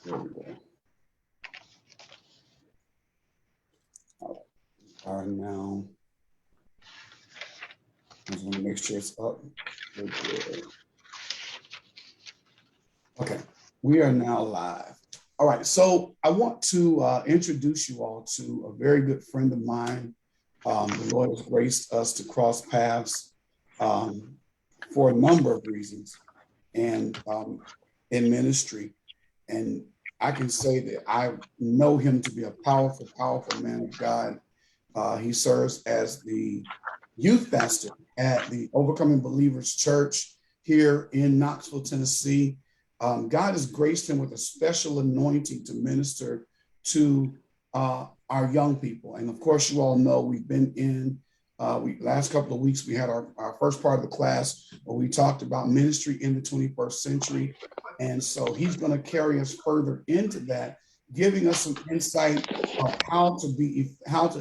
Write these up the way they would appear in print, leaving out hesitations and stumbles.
There we go. All right, now. I just want to make sure it's up. Okay, we are now live. All right, so I want to introduce you all to a very good friend of mine. The Lord has graced us to cross paths for a number of reasons and in ministry. And I can say that I know him to be a powerful, powerful man of God. He serves as the youth pastor at the Overcoming Believers Church here in Knoxville, Tennessee. God has graced him with a special anointing to minister to our young people. And of course, you all know we've been in, last couple of weeks, we had our first part of the class where we talked about ministry in the 21st century. And so he's going to carry us further into that, giving us some insight of how to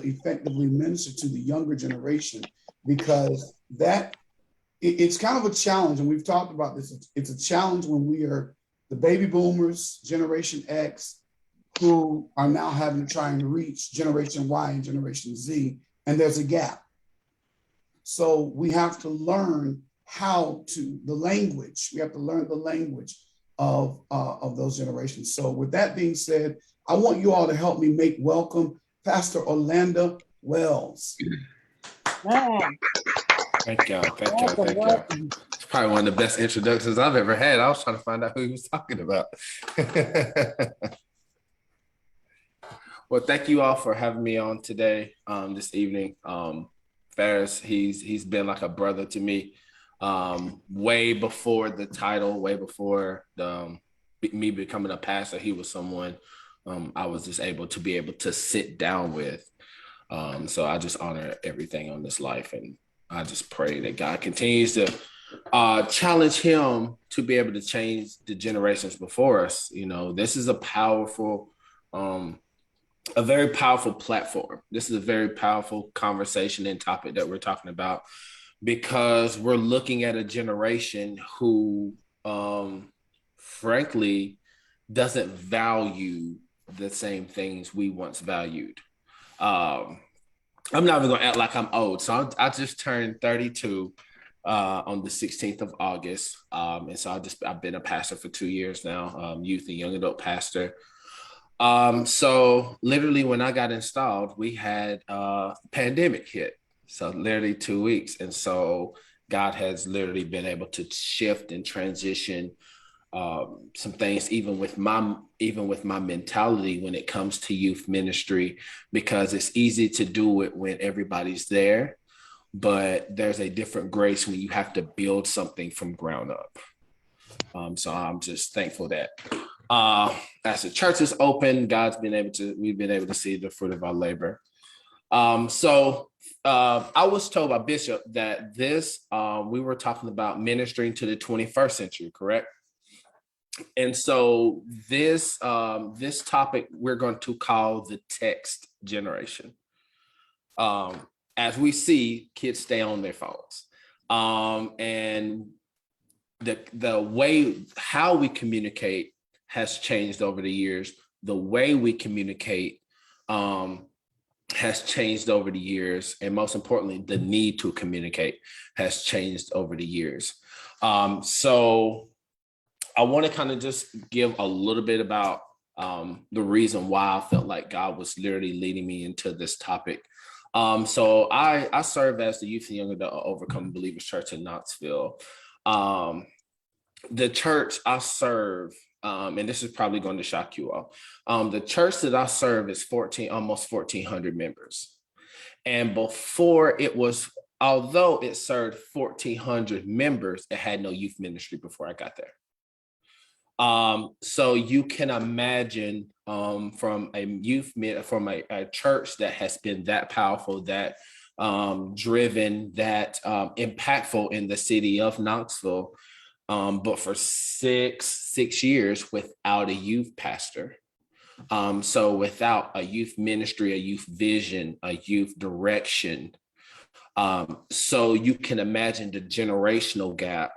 effectively minister to the younger generation, because it's kind of a challenge, and we've talked about this. It's a challenge when we are the baby boomers, Generation X, who are now having to try and reach Generation Y and Generation Z, and there's a gap. So we have to learn the language. We have to learn the language of those generations. So with that being said, I want you all to help me make welcome Pastor Orlando Wells. Thank y'all. It's probably one of the best introductions I've ever had. I was trying to find out who he was talking about. Well, thank you all for having me on today, this evening. Ferris, he's been like a brother to me, way before the title, way before me becoming a pastor. He was someone I was just able to sit down with. So I just honor everything on this life, and I just pray that God continues to challenge him to be able to change the generations before us. You know, this is a very powerful platform. This is a very powerful conversation and topic that we're talking about, because we're looking at a generation who, frankly, doesn't value the same things we once valued. I'm not even gonna act like I'm old. So I just turned 32 on the 16th of August. And so I've been a pastor for 2 years now, youth and young adult pastor. So literally when I got installed, we had a pandemic hit. So literally 2 weeks. And so God has literally been able to shift and transition some things, even with my mentality when it comes to youth ministry, because it's easy to do it when everybody's there, but there's a different grace when you have to build something from ground up. So I'm just thankful that as the church is open, we've been able to see the fruit of our labor. So I was told by Bishop that we were talking about ministering to the 21st century, correct? And so this topic we're going to call the text generation. As we see, kids stay on their phones, and the way how we communicate has changed over the years. The way we communicate has changed over the years, and most importantly, the need to communicate has changed over the years. So I want to kind of just give a little bit about the reason why I felt like God was literally leading me into this topic. So I serve as the youth and young adult Overcoming Believers Church in Knoxville. The church I serve, and this is probably going to shock you all. The church that I serve is almost 1,400 members. And although it served 1,400 members, it had no youth ministry before I got there. So you can imagine from a church that has been that powerful, that driven, that impactful in the city of Knoxville, but for six years without a youth pastor. So without a youth ministry, a youth vision, a youth direction. So you can imagine the generational gap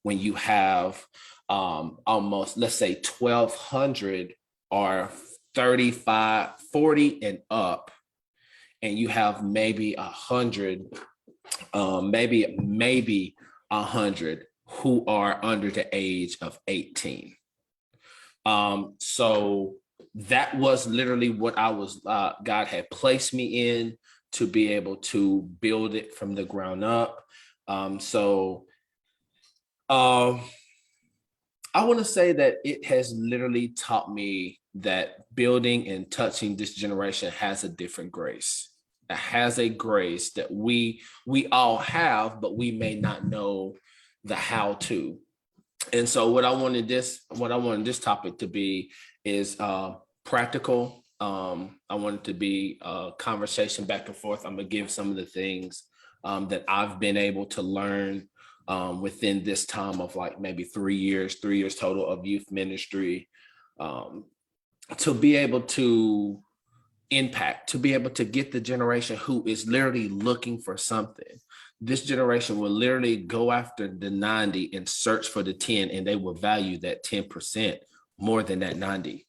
when you have almost, let's say, 1,200 are 35, 40 and up, and you have maybe 100, maybe 100 who are under the age of 18. So that was literally what I was, God had placed me in to be able to build it from the ground up. So I want to say that it has literally taught me that building and touching this generation has a different grace. It has a grace that we all have, but we may not know the how to. And so what I wanted this topic to be is practical. I want it to be a conversation back and forth. I'm gonna give some of the things that I've been able to learn within this time of like maybe 3 years total of youth ministry, to be able to impact, to be able to get the generation who is literally looking for something. This generation will literally go after the 90 and search for the 10, and they will value that 10% more than that 90.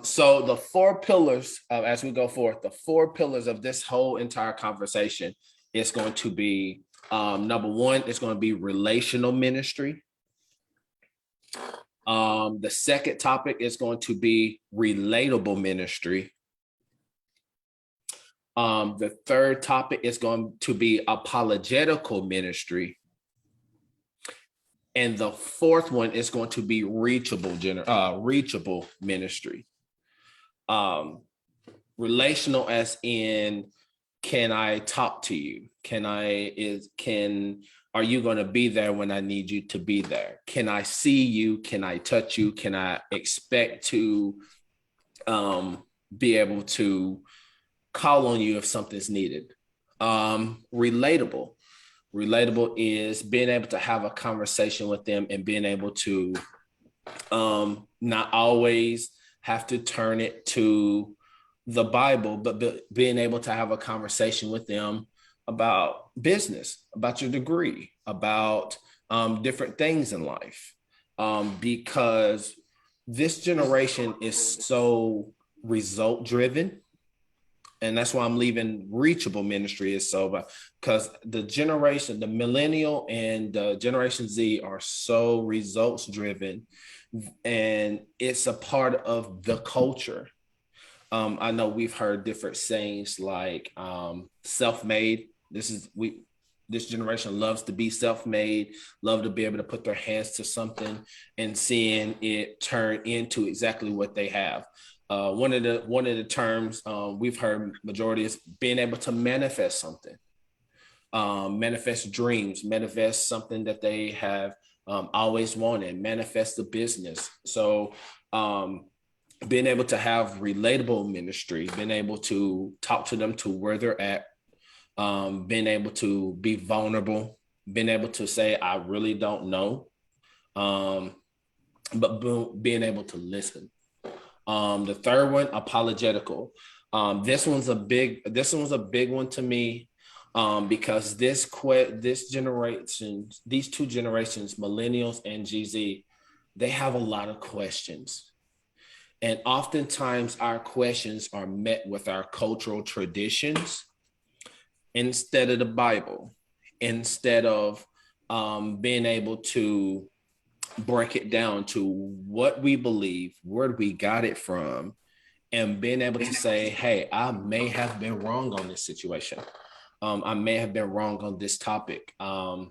So the four pillars, as we go forth, the four pillars of this whole entire conversation is going to be, number one, it's going to be relational ministry. The second topic is going to be relatable ministry. The third topic is going to be apologetical ministry. And the fourth one is going to be reachable ministry. Relational as in, can I talk to you? Are you going to be there when I need you to be there? Can I see you? Can I touch you? Can I expect to be able to call on you if something's needed? Relatable is being able to have a conversation with them and being able to not always have to turn it to the Bible, but being able to have a conversation with them about business, about your degree, about different things in life, because this generation is so result driven. And that's why I'm leaving reachable ministry is so, because the millennial and the Generation Z are so results driven, and it's a part of the culture. I know we've heard different sayings like self-made. This generation loves to be self-made, love to be able to put their hands to something and seeing it turn into exactly what they have. One of the terms we've heard majority is being able to manifest something, manifest dreams, manifest something that they have always wanted, manifest the business. So being able to have relatable ministry, being able to talk to them to where they're at, being able to be vulnerable, being able to say, I really don't know, but being able to listen. The third one, apologetical. This one's a big one to me, because these two generations, millennials and GZ, they have a lot of questions. And oftentimes our questions are met with our cultural traditions instead of the Bible, instead of being able to break it down to what we believe, where we got it from, and being able to say, hey, I may have been wrong on this situation. I may have been wrong on this topic. And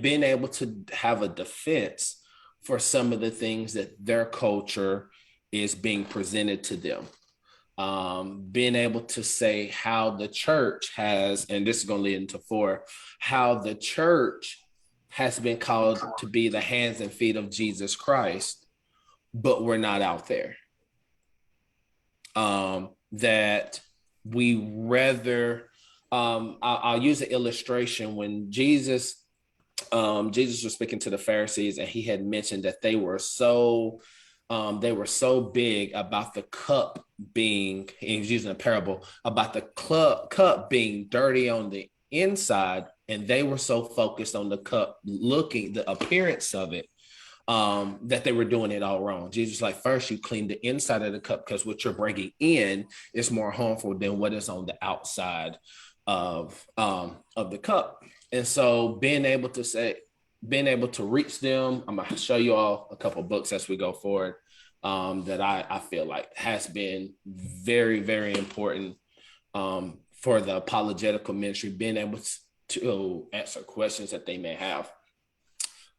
being able to have a defense for some of the things that their culture is being presented to them. Being able to say how the church has, and this is going to lead into 4, how the church has been called to be the hands and feet of Jesus Christ, but we're not out there. That we rather, I'll use an illustration. When Jesus was speaking to the Pharisees, and he had mentioned that they were so big about the cup being, he was using a parable about the cup being dirty on the inside, and they were so focused on the cup the appearance of it, that they were doing it all wrong. Jesus, like, first you clean the inside of the cup, because what you're bringing in is more harmful than what is on the outside of the cup. And so being able to reach them, I'm gonna show you all a couple of books as we go forward, that I feel like has been very, very important for the apologetical ministry, being able to answer questions that they may have.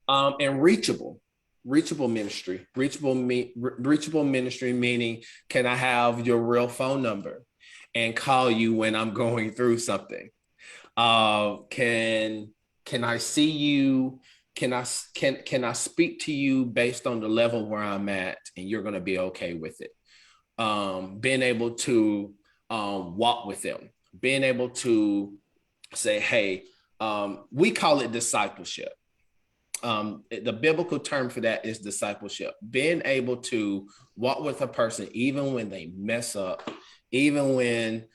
And reachable ministry, reachable ministry, meaning, can I have your real phone number and call you when I'm going through something? Can I see you? Can I speak to you based on the level where I'm at, and you're going to be okay with it? Being able to walk with them, being able to say, hey, we call it discipleship. The biblical term for that is discipleship. Being able to walk with a person even when they mess up, even when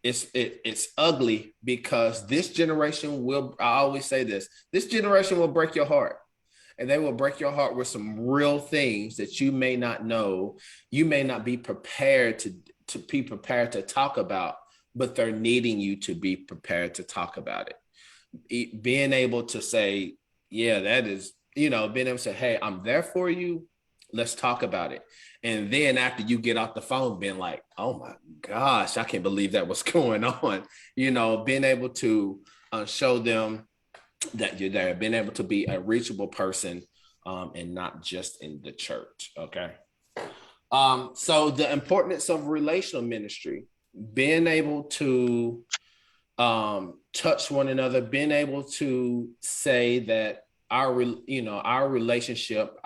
it's ugly, because this generation will, I always say this generation will break your heart, and they will break your heart with some real things that you may not know, you may not be prepared to talk about, but they're needing you to be prepared to talk about it. Being able to say, yeah, that is, being able to say, hey, I'm there for you. Let's talk about it. And then after you get off the phone, being like, oh my gosh, I can't believe that was going on. Being able to show them that you're there, being able to be a reachable person, and not just in the church. Okay. So the importance of relational ministry, being able to touch one another, being able to say that our relationship,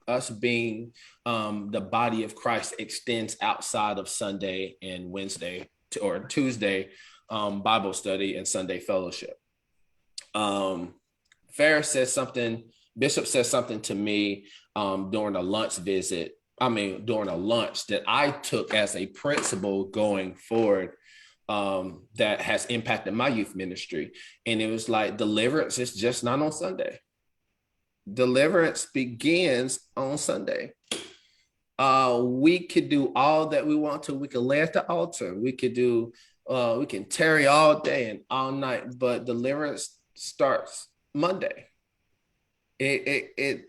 us being the body of Christ, extends outside of Sunday and Wednesday or Tuesday Bible study and Sunday fellowship. Bishop says something to me during a lunch that I took as a principle going forward, that has impacted my youth ministry. And it was like, deliverance is just not on Sunday. Deliverance begins on Sunday. We could do all that we want to. We could lay at the altar. We can tarry all day and all night, but deliverance starts Monday. Hey,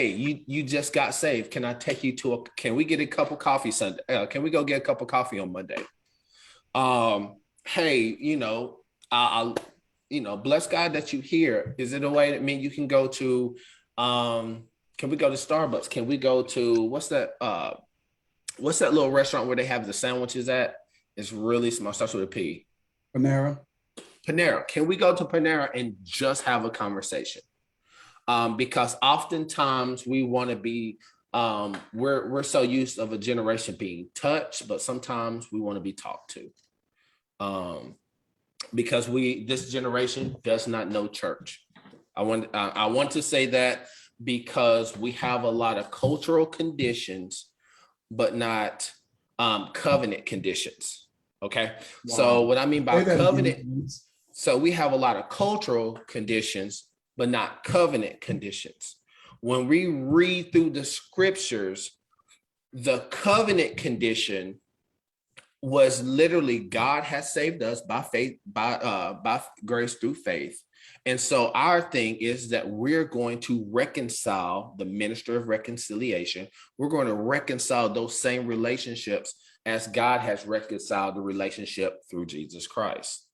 you just got saved. Can I take you can we get a cup of coffee Sunday? Can we go get a cup of coffee on Monday? Hey, I bless God that you here. Is it a way that mean you can go to, can we go to Starbucks? Can we go to, what's that little restaurant where they have the sandwiches at? It's really small, starts with a P. Panera. Can we go to Panera and just have a conversation? Because oftentimes we want to be, we're so used of a generation being touched, but sometimes we want to be talked to. Because this generation does not know church. I want to say that because we have a lot of cultural conditions, but not covenant conditions. Okay. Wow. So what I mean by covenant, so we have a lot of cultural conditions, but not covenant conditions. When we read through the scriptures, the covenant condition was literally God has saved us by faith, by grace through faith. And so our thing is that we're going to reconcile, the minister of reconciliation. We're going to reconcile those same relationships as God has reconciled the relationship through Jesus Christ.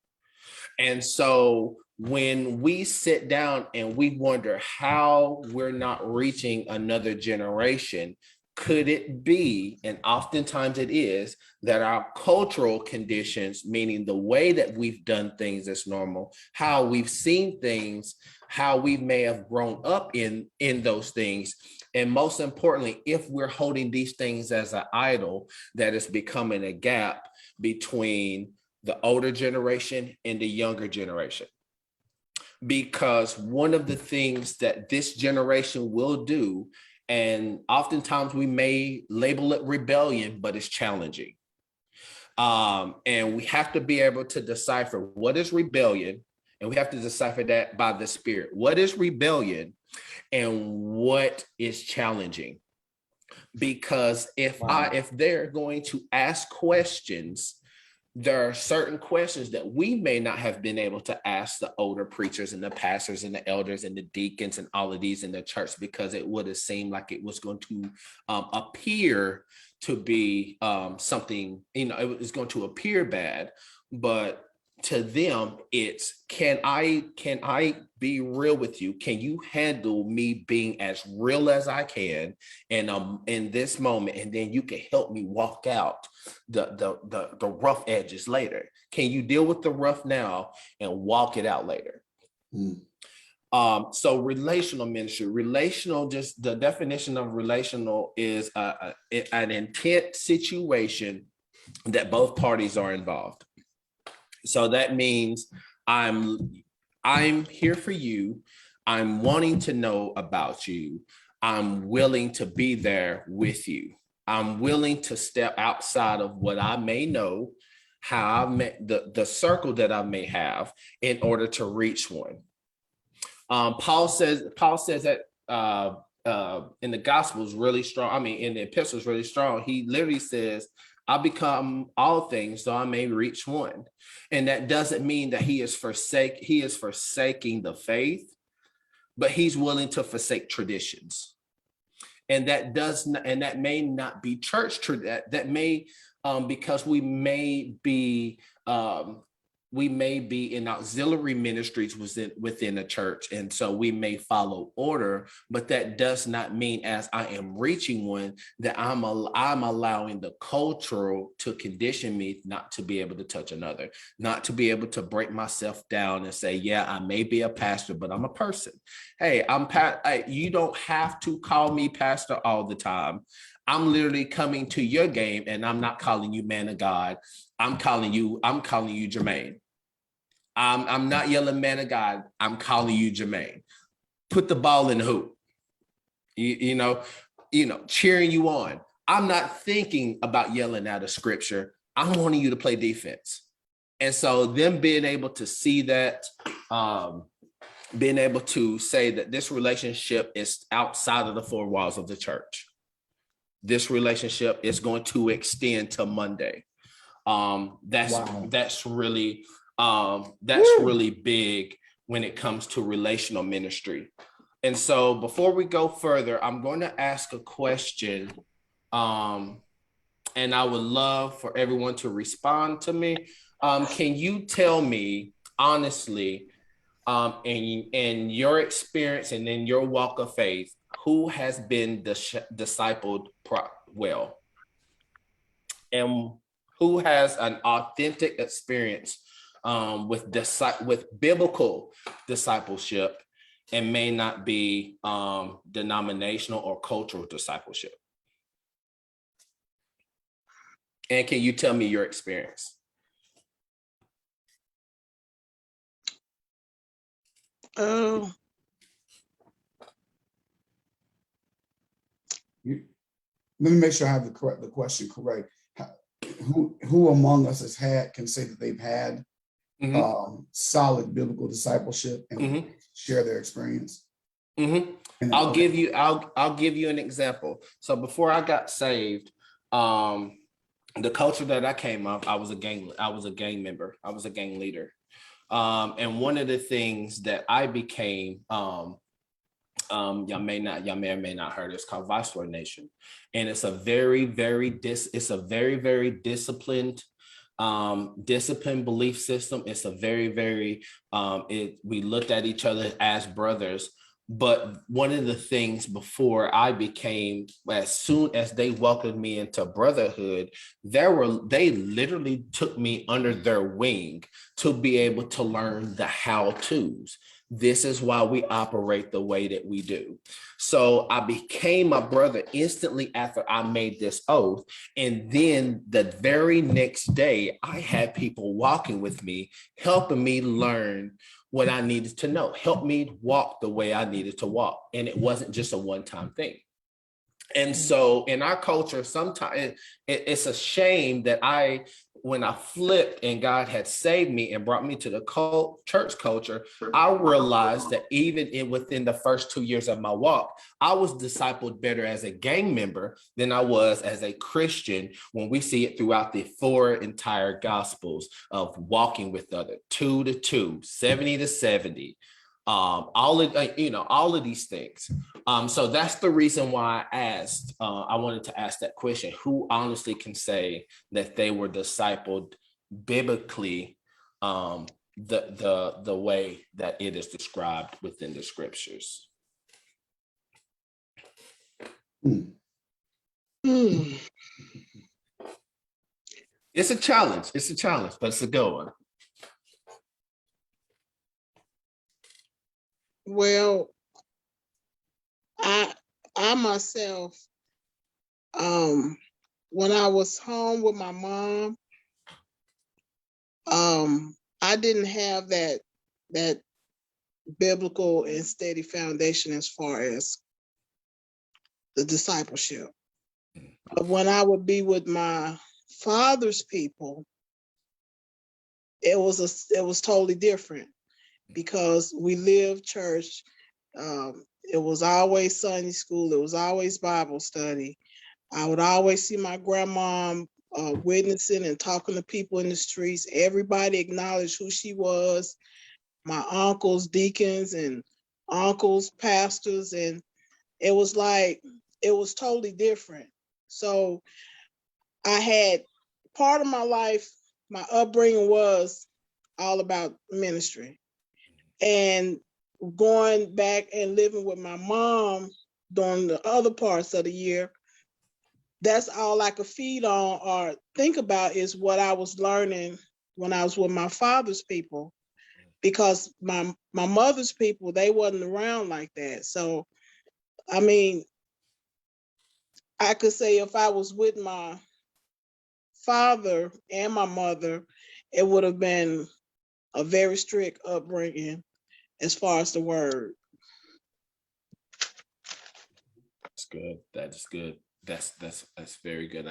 And so when we sit down and we wonder how we're not reaching another generation, could it be, and oftentimes it is, that our cultural conditions, meaning the way that we've done things as normal, how we've seen things, how we may have grown up in those things, and most importantly, if we're holding these things as an idol, that is becoming a gap between the older generation and the younger generation. Because one of the things that this generation will do, and oftentimes we may label it rebellion, but it's challenging. And we have to be able to decipher what is rebellion And we have to decipher that by the Spirit. What is rebellion and what is challenging? Because if they're going to ask questions, there are certain questions that we may not have been able to ask the older preachers and the pastors and the elders and the deacons and all of these in the church, because it would have seemed like it was going to appear to be something, it was going to appear bad. But to them, it's, can I be real with you? Can you handle me being as real as I can and in this moment, and then you can help me walk out the rough edges later? Can you deal with the rough now and walk it out later? So relational ministry, just the definition of relational is an intense situation that both parties are involved. So that means I'm here for you. I'm wanting to know about you. I'm willing to be there with you. I'm willing to step outside of what I may know, how I met the circle that I may have, in order to reach one. Paul says that in the gospel is really strong. In the epistle is really strong. He literally says, I become all things so I may reach one. And that doesn't mean that he is forsaking the faith, but he's willing to forsake traditions. And that may not be church. That may, because we may be in auxiliary ministries within a church, and so we may follow order, but that does not mean, as I am reaching one, that I'm allowing the cultural to condition me not to be able to touch another, not to be able to break myself down and say, yeah, I may be a pastor, but I'm a person. Hey, you don't have to call me pastor all the time. I'm literally coming to your game, and I'm not calling you man of God. I'm calling you Jermaine. I'm not yelling man of God. I'm calling you Jermaine. Put the ball in the hoop. You know, cheering you on. I'm not thinking about yelling out of scripture. I'm wanting you to play defense. And so them being able to see that, being able to say that this relationship is outside of the four walls of the church. This relationship is going to extend to Monday. That's really really big when it comes to relational ministry. And so before we go further, I'm going to ask a question, and I would love for everyone to respond to me. Can you tell me honestly, in your experience and in your walk of faith, who has been discipled well, and who has an authentic experience with biblical discipleship and may not be denominational or cultural discipleship? And can you tell me your experience? Let me make sure I have the question correct. Who among us can say that they've had solid biblical discipleship and share their experience? I'll give you an example. So before I got saved, the culture that I came up, I was a gang member. I was a gang leader. And one of the things that I became, y'all may or may not heard, it's called Viceroy Nation. And it's a very, very disciplined belief system. It's a very, very, we looked at each other as brothers. But one of the things before I became, as soon as they welcomed me into brotherhood, they literally took me under their wing to be able to learn the how-tos. This is why we operate the way that we do. So I became a brother instantly after I made this oath. And then the very next day, I had people walking with me, helping me learn what I needed to know, help me walk the way I needed to walk. And it wasn't just a one-time thing. And so in our culture, sometimes it's a shame that when I flipped and God had saved me and brought me to the church culture, I realized that even within the first 2 years of my walk, I was discipled better as a gang member than I was as a Christian, when we see it throughout the 4 entire gospels of walking with other, 2 to 2, 70 to 70, all of these things. So that's the reason why I wanted to ask that question: who honestly can say that they were discipled biblically, the way that it is described within the scriptures? It's a challenge. But it's a good one. Well, I myself, when I was home with my mom, I didn't have that biblical and steady foundation as far as the discipleship. But when I would be with my father's people, it was totally different, because we lived church. It was always Sunday school. It was always Bible study. I would always see my grandma witnessing and talking to people in the streets. Everybody acknowledged who she was. My uncles, deacons, and uncles, pastors, and it was totally different. So I had part of my life, my upbringing was all about ministry. And going back and living with my mom during the other parts of the year, that's all I could feed on or think about, is what I was learning when I was with my father's people, because my mother's people, they wasn't around like that. So, I mean, I could say if I was with my father and my mother, it would have been a very strict upbringing as far as the word. That's good. That is good. That's very good.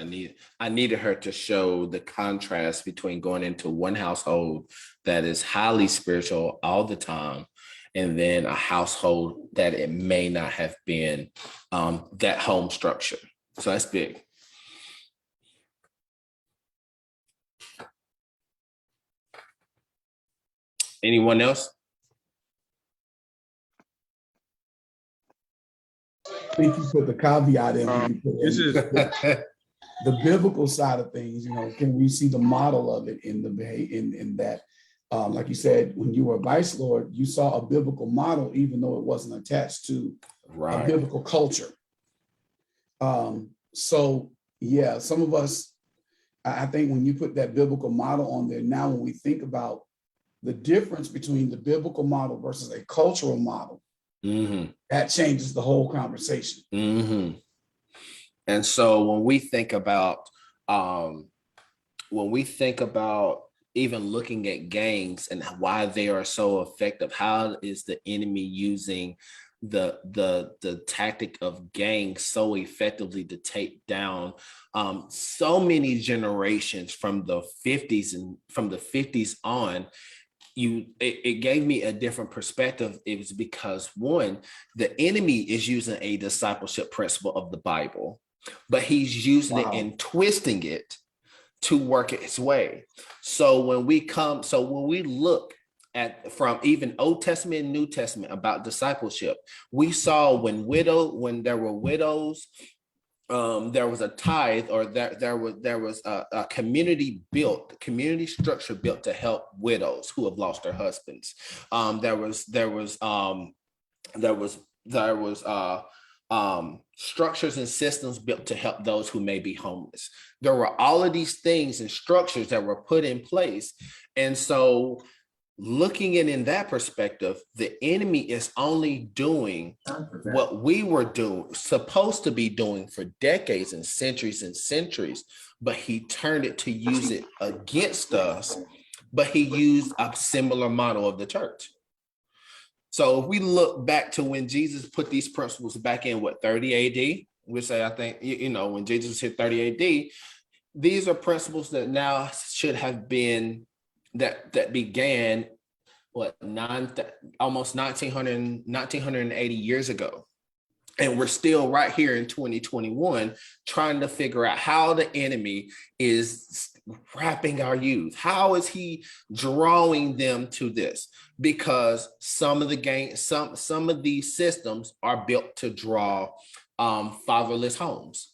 I needed her to show the contrast between going into one household that is highly spiritual all the time, and then a household that it may not have been that home structure. So that's big. Anyone else? I think you put the caveat in. The biblical side of things. Can we see the model of it in that? Like you said, when you were vice lord, you saw a biblical model, even though it wasn't attached to a biblical culture. So yeah, some of us, I think when you put that biblical model on there, now when we think about the difference between the biblical model versus a cultural model, that changes the whole conversation. And so when we think about even looking at gangs and why they are so effective, how is the enemy using the tactic of gangs so effectively to take down so many generations from the 50s on? It gave me a different perspective. It was because, one, the enemy is using a discipleship principle of the Bible, but he's using it and twisting it to work its way. So when we look at, from even Old Testament and New Testament, about discipleship, we saw when there were widows, there was a tithe, or there was a community structure built to help widows who have lost their husbands. There was structures and systems built to help those who may be homeless. There were all of these things and structures that were put in place. And so, looking at it in that perspective, the enemy is only doing what we were supposed to be doing for decades and centuries, but he turned it to use it against us, but he used a similar model of the church. So if we look back to when Jesus put these principles back in 30 AD, we say, I think, when Jesus hit 30 AD, these are principles that now should have been, that began, almost 1980 years ago. And we're still right here in 2021 trying to figure out how the enemy is wrapping our youth. How is he drawing them to this? Because some of these systems are built to draw fatherless homes.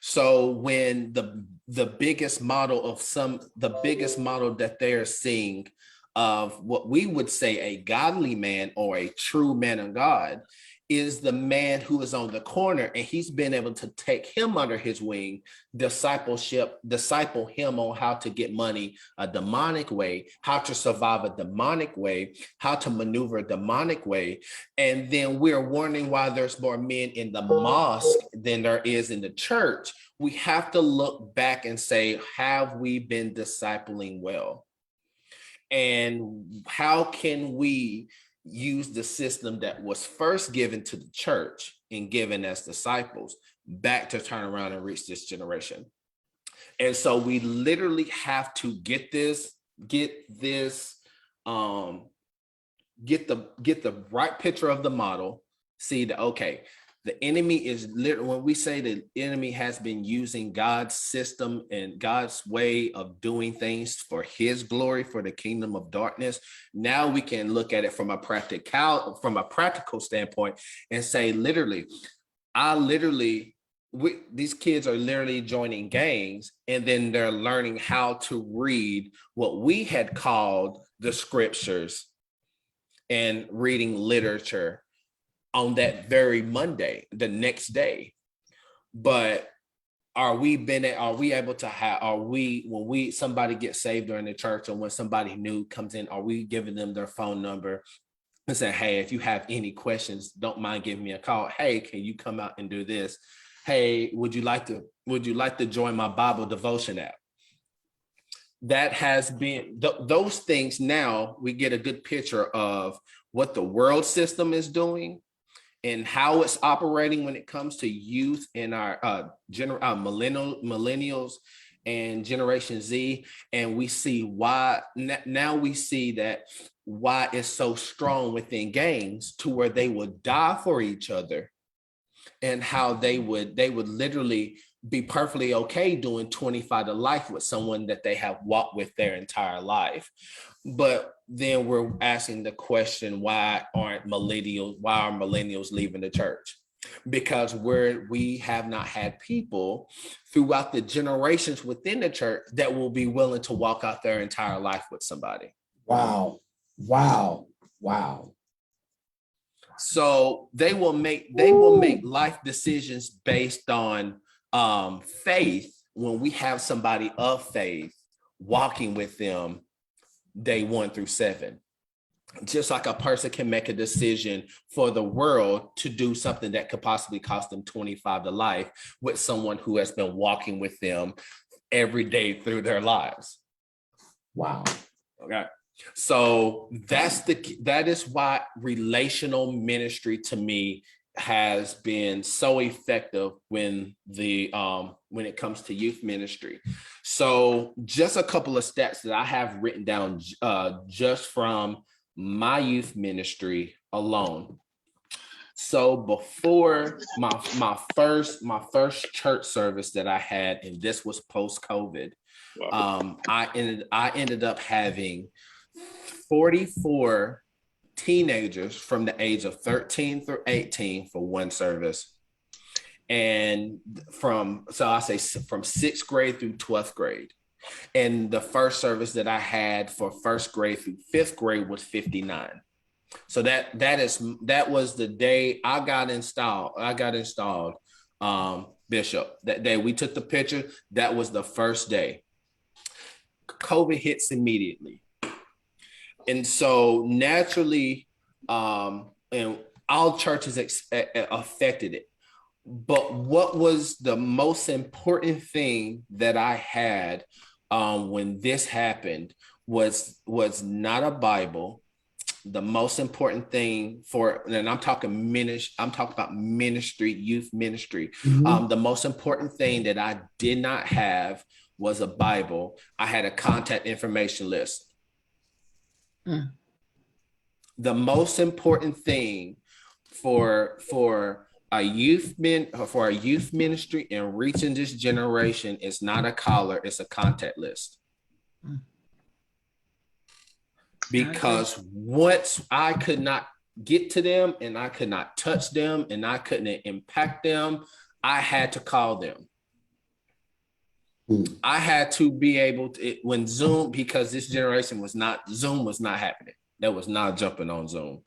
So when the biggest model that they're seeing of what we would say a godly man or a true man of God is the man who is on the corner, and he's been able to take him under his wing, disciple him on how to get money a demonic way, how to survive a demonic way, how to maneuver a demonic way. And then we're wondering why there's more men in the mosque than there is in the church. We have to look back and say, have we been discipling well? And how can we use the system that was first given to the church and given as disciples back to turn around and reach this generation? And so we literally have to get the right picture of the model, see that, okay, the enemy is literally, when we say the enemy has been using God's system and God's way of doing things for his glory, for the kingdom of darkness, now we can look at it from a practical standpoint and say, these kids are literally joining gangs, and then they're learning how to read what we had called the scriptures and reading literature on that very Monday, the next day. But when somebody gets saved during the church, or when somebody new comes in, are we giving them their phone number and saying, hey, if you have any questions, don't mind giving me a call. Hey, can you come out and do this? Hey, would you like to join my Bible devotion app? That has been those things. Now we get a good picture of what the world system is doing and how it's operating when it comes to youth in our millennials and Generation Z. And we see why now we see that why it's so strong within gangs, to where they would die for each other, and how they would literally be perfectly okay doing 25 to life with someone that they have walked with their entire life. But then we're asking the question, why are millennials leaving the church? Because we have not had people throughout the generations within the church that will be willing to walk out their entire life with somebody. Wow. So they will make life decisions based on faith, when we have somebody of faith walking with them day 1 through 7. Just like a person can make a decision for the world to do something that could possibly cost them 25 to life with someone who has been walking with them every day through their lives. Wow. Okay. So that is why relational ministry to me has been so effective when it comes to youth ministry. So just a couple of stats that I have written down just from my youth ministry alone. So before my first church service that I had, and this was post-COVID, I ended up having 44 teenagers from the age of 13 through 18 for one service. And from 6th grade through 12th grade. And the first service that I had for 1st grade through 5th grade was 59. So that was the day I got installed. Bishop, that day we took the picture. That was the first day. COVID hits immediately. And so naturally, and all churches affected it. But what was the most important thing that I had when this happened was not a Bible, the most important thing for, and I'm talking about ministry, youth ministry. Mhm. The most important thing that I did not have was a Bible. I had a contact information list. Mm. The most important thing for a youth ministry and reaching this generation is not a collar, it's a contact list. Mm. Because once I could not get to them and I could not touch them and I couldn't impact them, I had to call them. I had to be able to, when Zoom, because this generation Zoom was not happening. That was not jumping on Zoom.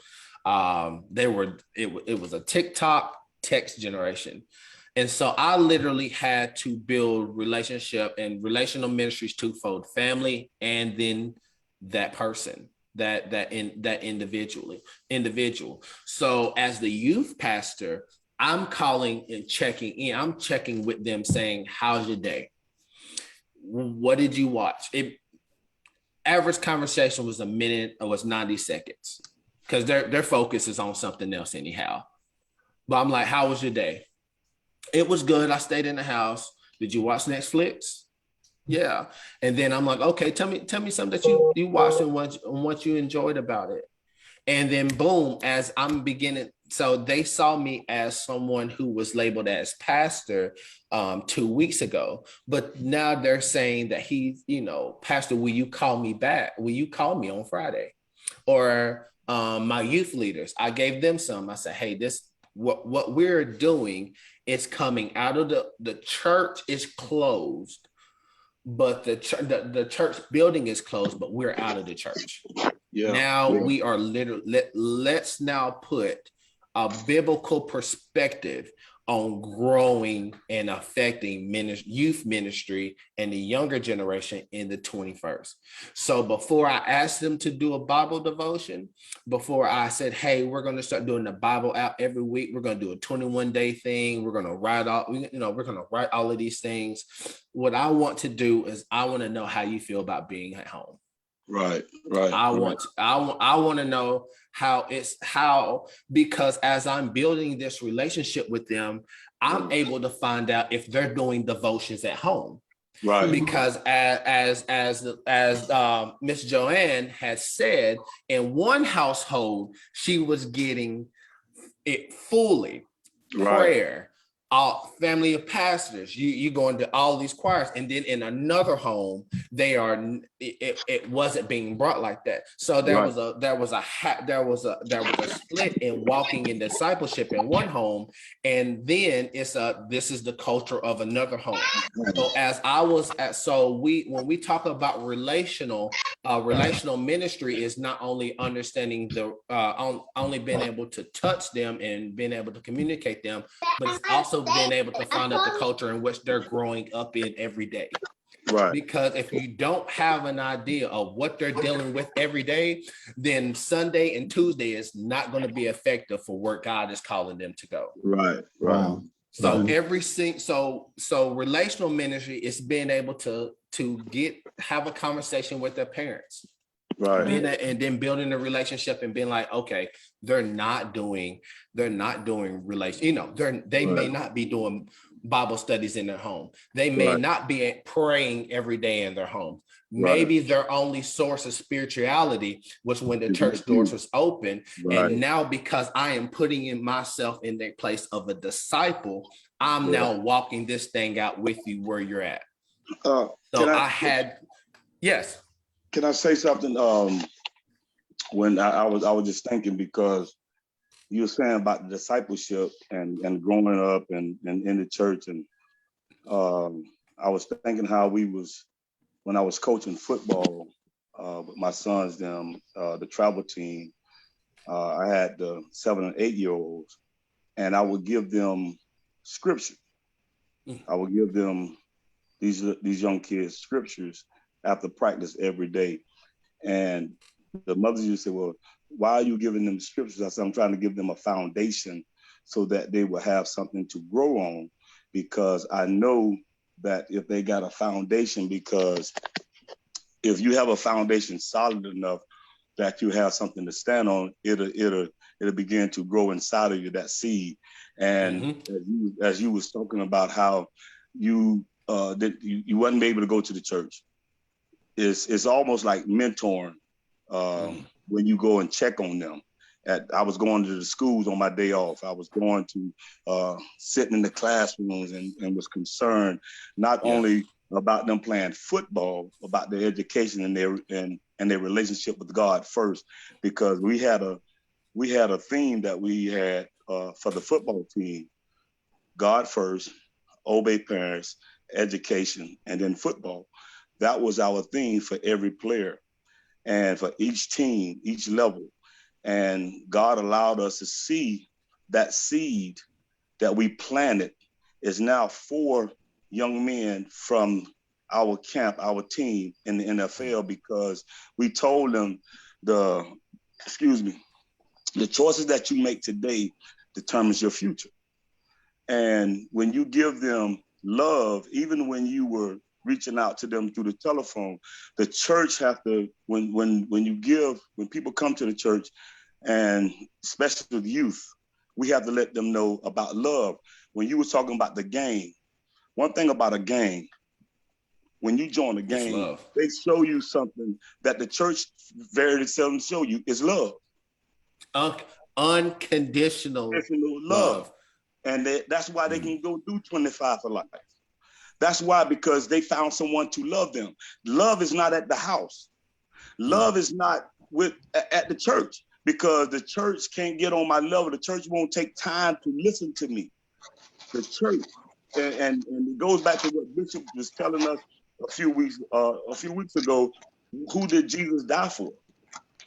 It was a TikTok text generation. And so I literally had to build relationship and relational ministries twofold, family and then that person, that individual. So as the youth pastor, I'm calling and checking in. I'm checking with them saying, how's your day? What did you watch? Average conversation was a minute or was 90 seconds because their focus is on something else anyhow. But I'm like, how was your day? It was good. I stayed in the house. Did you watch Netflix? Yeah. And then I'm like, okay, tell me something that you watched and what you enjoyed about it. And then boom, as I'm beginning, so they saw me as someone who was labeled as pastor 2 weeks ago, but now they're saying that he's, pastor, will you call me back? Will you call me on Friday? Or my youth leaders, I gave them some. I said, hey, what we're doing is coming out of the church is closed, but the church building is closed, but we're out of the church. Yeah. Now we are literally, let's now put a biblical perspective on growing and affecting youth ministry and the younger generation in the 21st. So before I asked them to do a Bible devotion, before I said, hey, we're going to start doing the Bible out every week, we're going to do a 21-day thing. We're going to write all of these things. What I want to do is I want to know how you feel about being at home. Right. I want to know because as I'm building this relationship with them, I'm able to find out if they're doing devotions at home. Right. Because as Miss Joanne has said, in one household, she was getting it fully prayer. Family of pastors, you go into all these choirs, and then in another home, it wasn't being brought like that. So there was a split in walking in discipleship in one home, and then this is the culture of another home. So when we talk about relational ministry is not only understanding only being able to touch them and being able to communicate them, but it's also being able to find out the culture in which they're growing up in every day. Right. Because if you don't have an idea of what they're dealing with every day, then Sunday and Tuesday is not going to be effective for where God is calling them to go. Right. So so relational ministry is being able to have a conversation with their parents. Right. And then building a relationship and being like, okay, they're not doing relation, they may not be doing Bible studies in their home. They may not be praying every day in their home. Maybe their only source of spirituality was when the church doors was open. And now because I am putting myself in the place of a disciple, I'm now walking this thing out with you where you're at. Yes. Can I say something? When I was just thinking, because you were saying about the discipleship and growing up and in the church, and I was thinking how when I was coaching football with my sons, the travel team, I had the 7 and 8 year olds, and I would give them scripture. I would give them these young kids scriptures after practice every day. And the mothers used to say, well, why are you giving them scriptures? I said, I'm trying to give them a foundation so that they will have something to grow on, because I know that if they got a foundation, because if you have a foundation solid enough, that you have something to stand on, it'll begin to grow inside of you, that seed. And as you was talking about how you you wasn't able to go to the church, it's almost like mentoring when you go and check on them. I was going to the schools on my day off. I was going to sitting in the classrooms and was concerned not only about them playing football, about their education and their relationship with God first, because we had a theme that we had for the football team: God first, obey parents, education, and then football. That was our theme for every player and for each team, each level. And God allowed us to see that seed that we planted is now 4 young men from our camp, our team in the NFL, because we told them the choices that you make today determines your future. And when you give them love, even when you were reaching out to them through the telephone, the church have to, when people come to the church, and especially with youth, we have to let them know about love. When you were talking about the game, one thing about a game, when you join a game, they show you something that the church very seldom show you, is love. Unconditional love. And that's why they can go do 25 for life. That's why, because they found someone to love them. Love is not at the house. Love is not at the church, because the church can't get on my level. The church won't take time to listen to me. The church, and it goes back to what Bishop was telling us a few weeks ago. Who did Jesus die for?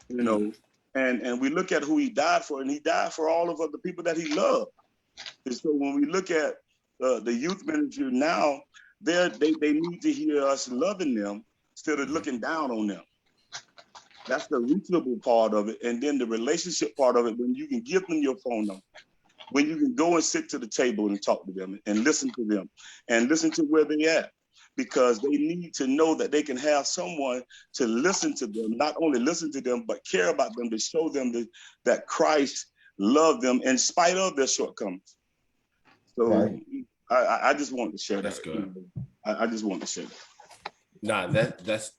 You know, and we look at who he died for, and he died for all of the people that he loved. And so when we look at the youth ministry now, they need to hear us loving them instead of looking down on them. That's the reasonable part of it. And then the relationship part of it, when you can give them your phone number, when you can go and sit to the table and talk to them and listen to them and listen to where they're at, because they need to know that they can have someone to listen to them, not only listen to them, but care about them, to show them that Christ loved them in spite of their shortcomings. So right. I just want to share that. That's good. I just want to share that. Nah,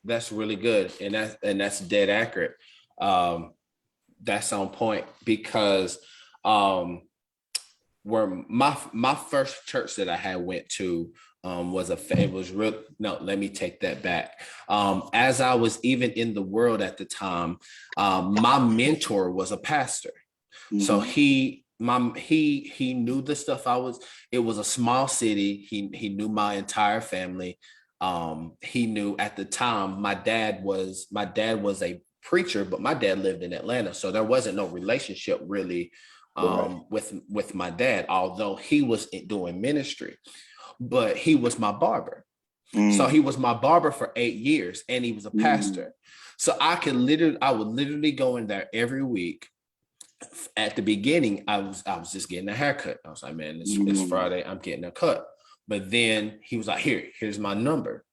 that's really good, and that's dead accurate. That's on point, because where my first church that I had went to let me take that back. As I was even in the world at the time, my mentor was a pastor. Mm-hmm. So he knew the stuff it was a small city. He knew my entire family. He knew at the time my dad was a preacher, but my dad lived in Atlanta. So there wasn't no relationship really with my dad, although he was doing ministry, but he was my barber. So he was my barber for 8 years, and he was a pastor. So I would literally go in there every week. At the beginning, I was just getting a haircut. I was like, man, it's Friday, I'm getting a cut. But then he was like, here's my number.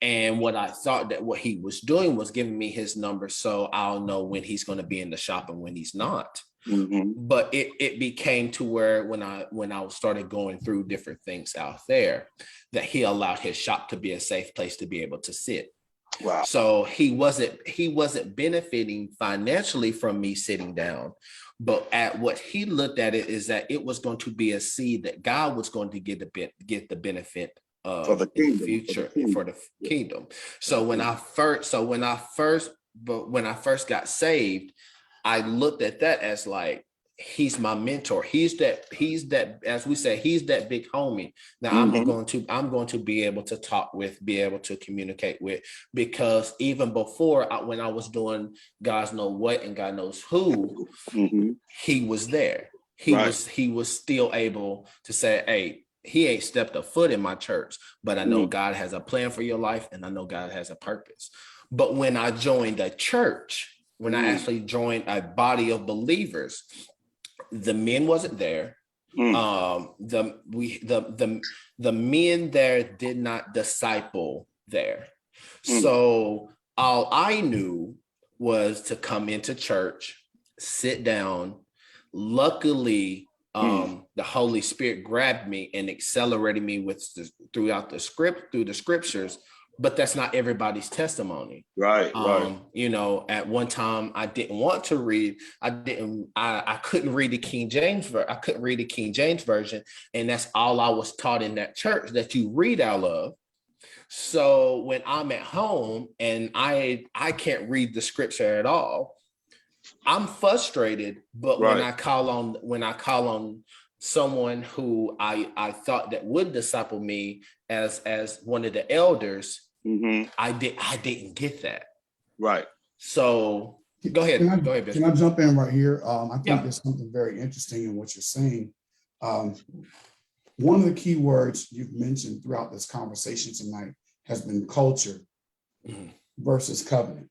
And what I thought that what he was doing was giving me his number so I'll know when he's going to be in the shop and when he's not. Mm-hmm. But it became to where when I started going through different things out there, that he allowed his shop to be a safe place to be able to sit. Wow. So he wasn't benefiting financially from me sitting down, but at what he looked at it is that it was going to be a seed that God was going to get the benefit of in the future for the kingdom. So when I first got saved, I looked at that as like, he's my mentor. He's that, as we say, he's that big homie that I'm going to be able to talk with, be able to communicate with, because even before when I was doing God knows what and God knows who, he was there. He was still able to say, hey, he ain't stepped a foot in my church, but I know God has a plan for your life, and I know God has a purpose. But when I joined a church, when I actually joined a body of believers, the men wasn't there. The men there did not disciple there. So all I knew was to come into church, sit down. Luckily, the Holy Spirit grabbed me and accelerated me through the scriptures. But that's not everybody's testimony. Right. You know, at one time I didn't want to read. I couldn't read the King James I couldn't read the King James version, and that's all I was taught in that church, that you read out of. So when I'm at home and I can't read the scripture at all, I'm frustrated. But Right. when I call on someone who I thought that would disciple me as one of the elders, I didn't get that. Right. So go ahead. Go ahead, Bishop. Can I jump in right here? I think Yeah. there's something very interesting in what you're saying. One of the key words you've mentioned throughout this conversation tonight has been culture versus covenant.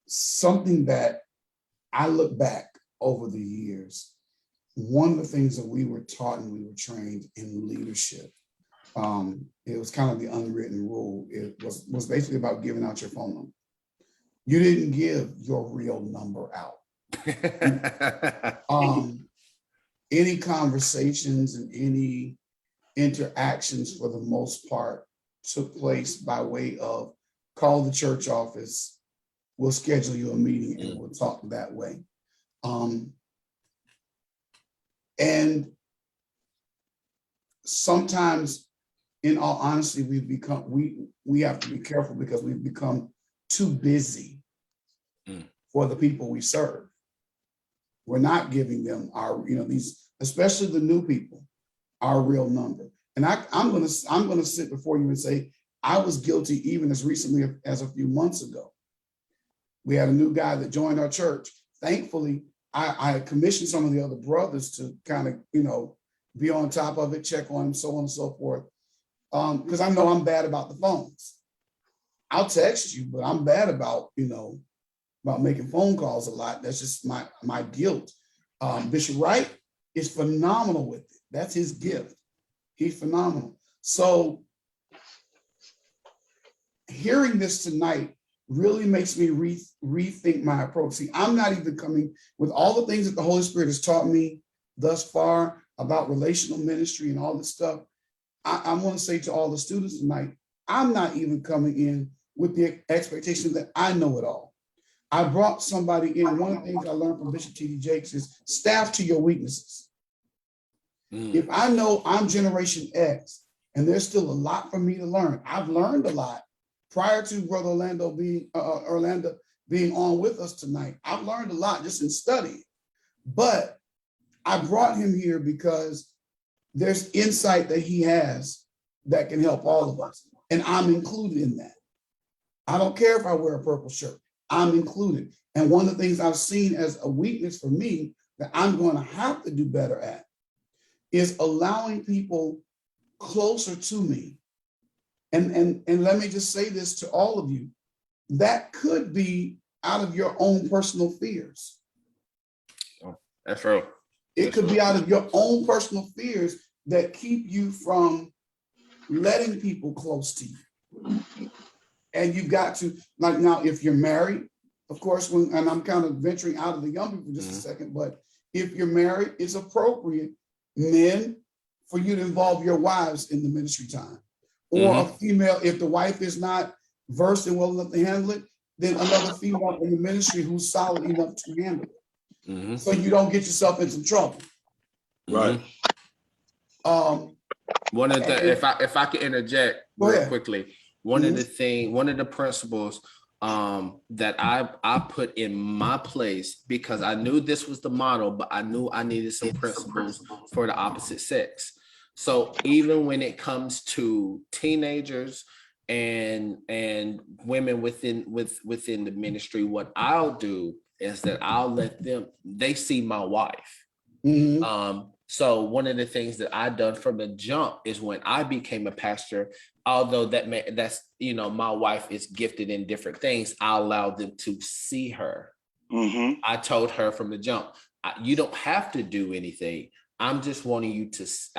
Something that I look back over the years, one of the things that we were taught and we were trained in leadership, it was kind of the unwritten rule. It was basically about giving out your phone number. You didn't give your real number out. Any conversations and any interactions, for the most part, took place by way of call the church office, we'll schedule you a meeting and we'll talk that way. And sometimes, in all honesty, we have to be careful because we've become too busy for the people we serve. We're not giving them our, these, especially the new people, our real number. And I'm gonna sit before you and say, I was guilty even as recently as a few months ago. We had a new guy that joined our church. Thankfully, I commissioned some of the other brothers to kind of, be on top of it, check on him, so on and so forth. Because I know I'm bad about the phones. I'll text you, but I'm bad about, about making phone calls a lot. That's just my guilt. Bishop Wright is phenomenal with it. That's his gift. He's phenomenal. So hearing this tonight really makes me rethink my approach. See, I'm not even coming with all the things that the Holy Spirit has taught me thus far about relational ministry and all this stuff. I want to say to all the students tonight, I'm not even coming in with the expectation that I know it all. I brought somebody in. One of the things I learned from Bishop T.D. Jakes is staff to your weaknesses. If I know I'm Generation X and there's still a lot for me to learn, I've learned a lot prior to Brother Orlando being on with us tonight. I've learned a lot just in studying, but I brought him here because there's insight that he has that can help all of us. And I'm included in that. I don't care if I wear a purple shirt, I'm included. And one of the things I've seen as a weakness for me that I'm going to have to do better at is allowing people closer to me. And let me just say this to all of you, that could be out of your own personal fears. That's true. It could be out of your own personal fears that keep you from letting people close to you. And you've got to, like now, if you're married, of course, and I'm kind of venturing out of the young people for just a second, but if you're married, it's appropriate, men, for you to involve your wives in the ministry time. Or a female, if the wife is not versed and well enough to handle it, then another female in the ministry who's solid enough to handle it. So you don't get yourself in some trouble. Right. One of the, if I could interject real quickly, one of the principles that I put in my place, because I knew this was the model, but I knew I needed some principles for the opposite sex. So even when it comes to teenagers and women within the ministry, what I'll do is that I'll let they see my wife. So one of the things that I done from the jump is when I became a pastor, although that's my wife is gifted in different things, I allowed them to see her. I told her from the jump, you don't have to do anything. I'm just wanting you to see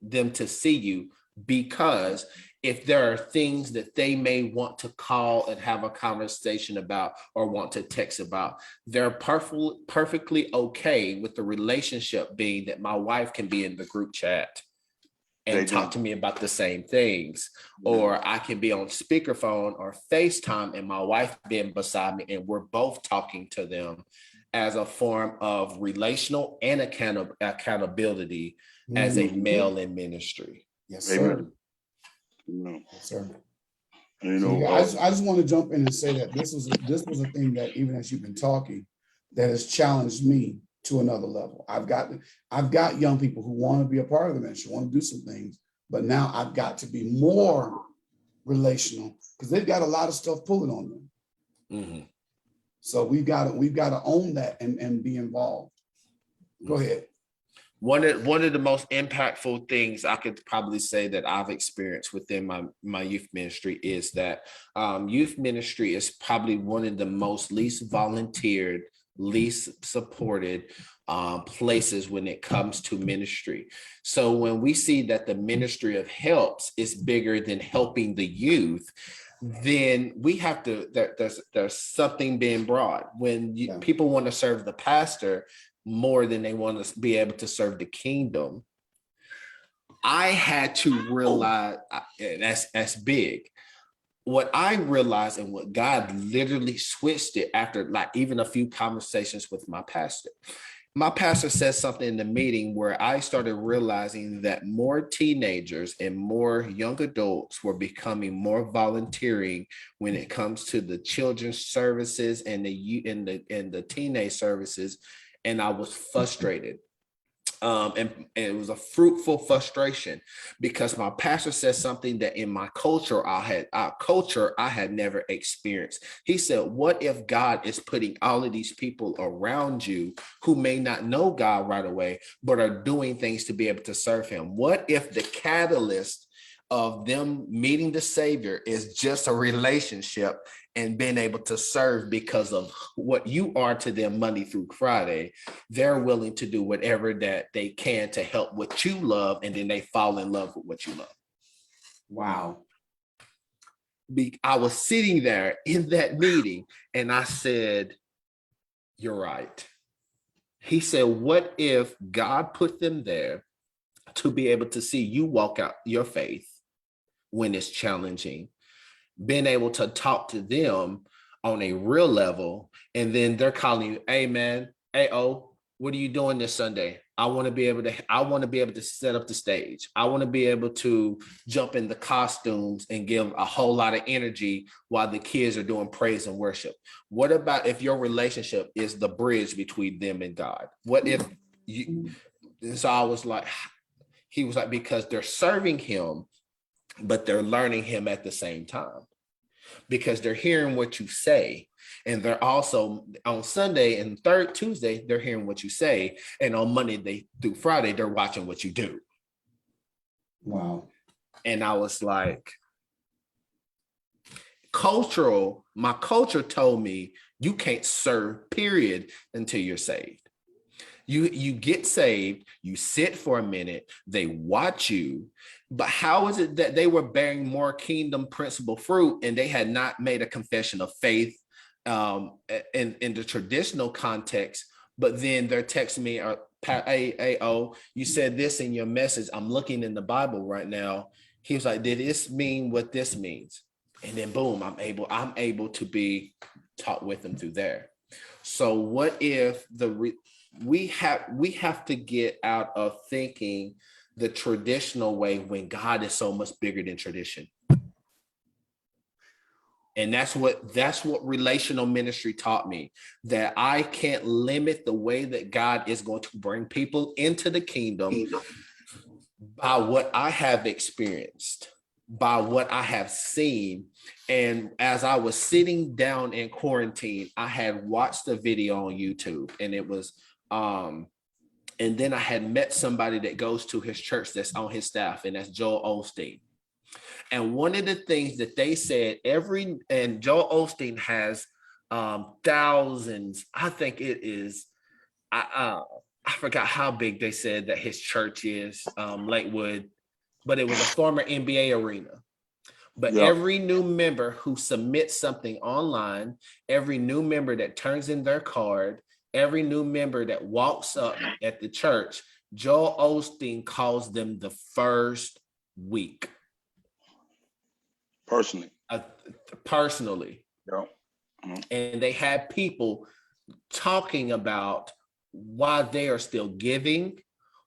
them, to see you, because if there are things that they may want to call and have a conversation about or want to text about, they're perfectly okay with the relationship being that my wife can be in the group chat and talk to me about the same things, or I can be on speakerphone or FaceTime and my wife being beside me and we're both talking to them as a form of relational and accountability as a male in ministry. Yes, sir. Amen. Yes, sir. You So, know, yeah, I just want to jump in and say that this was a thing that even as you've been talking, that has challenged me to another level. I've got young people who want to be a part of the ministry, want to do some things, but now I've got to be more relational because they've got a lot of stuff pulling on them. Mm-hmm. So we've got to own that and be involved. Go ahead. One of the most impactful things I could probably say that I've experienced within my youth ministry is that youth ministry is probably one of the most least volunteered, least supported places when it comes to ministry. So when we see that the ministry of helps is bigger than helping the youth, then we have to, there's something being brought. When people want to serve the pastor more than they want to be able to serve the kingdom, I had to realize that's big. What I realized and what God literally switched it after like even a few conversations with my pastor. My pastor said something in the meeting where I started realizing that more teenagers and more young adults were becoming more volunteering when it comes to the children's services and the teenage services, and I was frustrated. And it was a fruitful frustration because my pastor said something that in my culture I had never experienced. He said, what if God is putting all of these people around you who may not know God right away, but are doing things to be able to serve him? What if the catalyst of them meeting the Savior is just a relationship and being able to serve because of what you are to them Monday through Friday? They're willing to do whatever that they can to help what you love, and then they fall in love with what you love. Wow. I was sitting there in that meeting and I said, you're right. He said, what if God put them there to be able to see you walk out your faith when it's challenging, being able to talk to them on a real level, and then they're calling you, hey man, hey, what are you doing this Sunday? I want to be able to set up the stage. I want to be able to jump in the costumes and give a whole lot of energy while the kids are doing praise and worship. What about if your relationship is the bridge between them and God? What if you, so I was like, he was like, because they're serving him, but they're learning him at the same time, because they're hearing what you say. And they're also on Sunday and third Tuesday, they're hearing what you say. And on Monday through Friday, they're watching what you do. Wow. And I was like, my culture told me you can't serve, period, until you're saved. You get saved, you sit for a minute, they watch you. But how is it that they were bearing more kingdom principle fruit and they had not made a confession of faith in the traditional context? But then they're texting me, you said this in your message. I'm looking in the Bible right now. He was like, did this mean what this means? And then boom, I'm able to be taught with them through there. So what if we have to get out of thinking the traditional way when God is so much bigger than tradition. And that's what relational ministry taught me, that I can't limit the way that God is going to bring people into the kingdom by what I have experienced, by what I have seen. And as I was sitting down in quarantine, I had watched a video on YouTube, and it was and then I had met somebody that goes to his church that's on his staff, and that's Joel Osteen. And one of the things that they said, and Joel Osteen has thousands, I think it is, I forgot how big they said that his church is, Lakewood, but it was a former NBA arena. But Yeah. every new member who submits something online, every new member that turns in their card, every new member that walks up at the church, Joel Osteen calls them the first week. Personally. Personally. Yeah. And they had people talking about why they are still giving,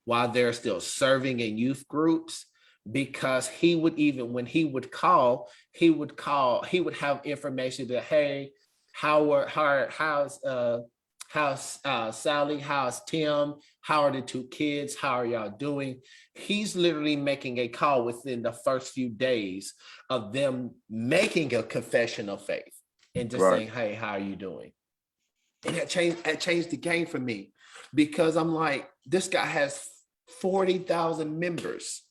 why they're still serving in youth groups, because he would, even when he would have information that, hey, how's Sally, how's Tim, how are the two kids, how are y'all doing? He's literally making a call within the first few days of them making a confession of faith and just saying, hey, how are you doing? And that changed the game for me, because I'm like, this guy has 40,000 members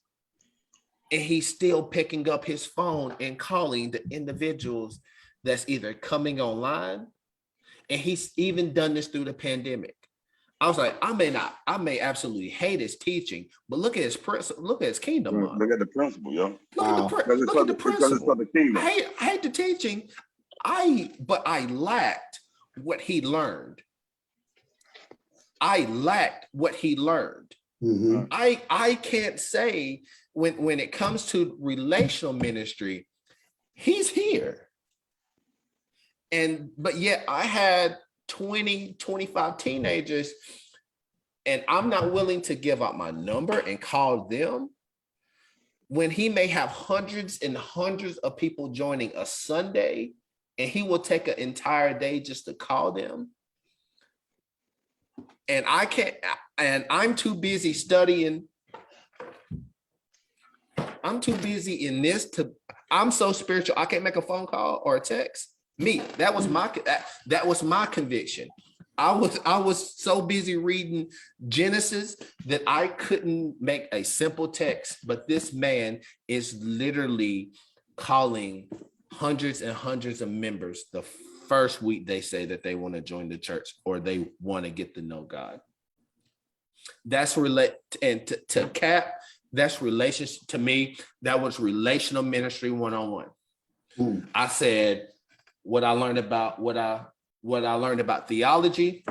and he's still picking up his phone and calling the individuals that's either coming online, and he's even done this through the pandemic. I was like, I may absolutely hate his teaching, but look at his kingdom model. Look at the principle, yo. Look at the principle. Because it's for the kingdom. I hate the teaching. But I lacked what he learned. Mm-hmm. I can't say when it comes to relational ministry, he's here. But yet I had 20, 25 teenagers, and I'm not willing to give out my number and call them when he may have hundreds and hundreds of people joining a Sunday, and he will take an entire day just to call them. And I can't, and I'm too busy studying. I'm too busy in this I'm so spiritual, I can't make a phone call or a text. That was my conviction. I was so busy reading Genesis that I couldn't make a simple text, but this man is literally calling hundreds and hundreds of members the first week they say that they want to join the church or they want to get to know God. That's to Cap. That's relationship to me. That was relational ministry 101. I said what I learned about theology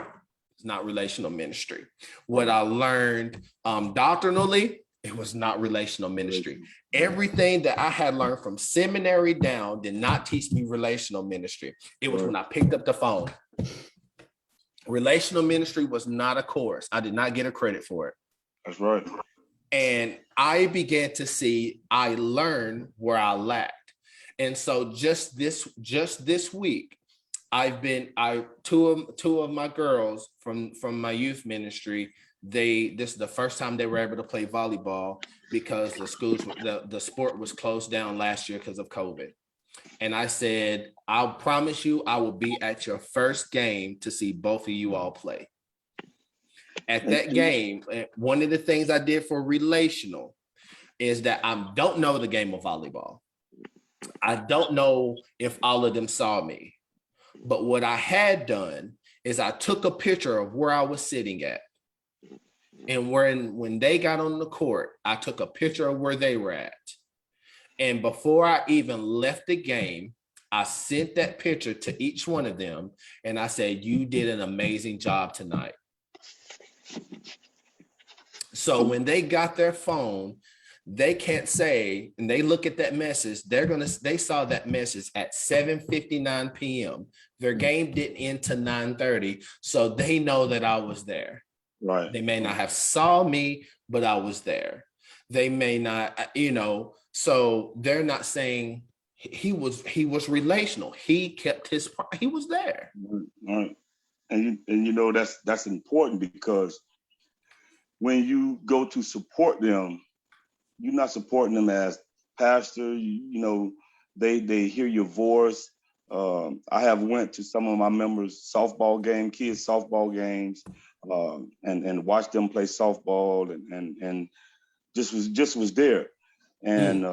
is not relational ministry. What I learned doctrinally, it was not relational ministry. Everything that I had learned from seminary down did not teach me relational ministry. It was when I picked up the phone. Relational ministry was not a course. I did not get a credit for it. That's right. And I began to see, I learned where I lacked. And so just this week, two of my girls from my youth ministry, this is the first time they were able to play volleyball because the sport was closed down last year because of COVID. And I said, I'll promise you, I will be at your first game to see both of you all play. At that game, one of the things I did for relational is that I don't know the game of volleyball. I don't know if all of them saw me. But what I had done is I took a picture of where I was sitting at. And when they got on the court, I took a picture of where they were at. And before I even left the game, I sent that picture to each one of them. And I said, you did an amazing job tonight. So when they got their phone, they can't say, and they look at that message, they saw that message at 7:59 p.m. Their game didn't end to 9:30. So they know that I was there. Right. They may not have saw me, but I was there. They may not, so they're not saying he was relational. He kept he was there. Right. And that's important, because when you go to support them, you're not supporting them as pastor. They hear your voice. I have went to some of my members' kids' softball games, and watched them play softball, and just was there. And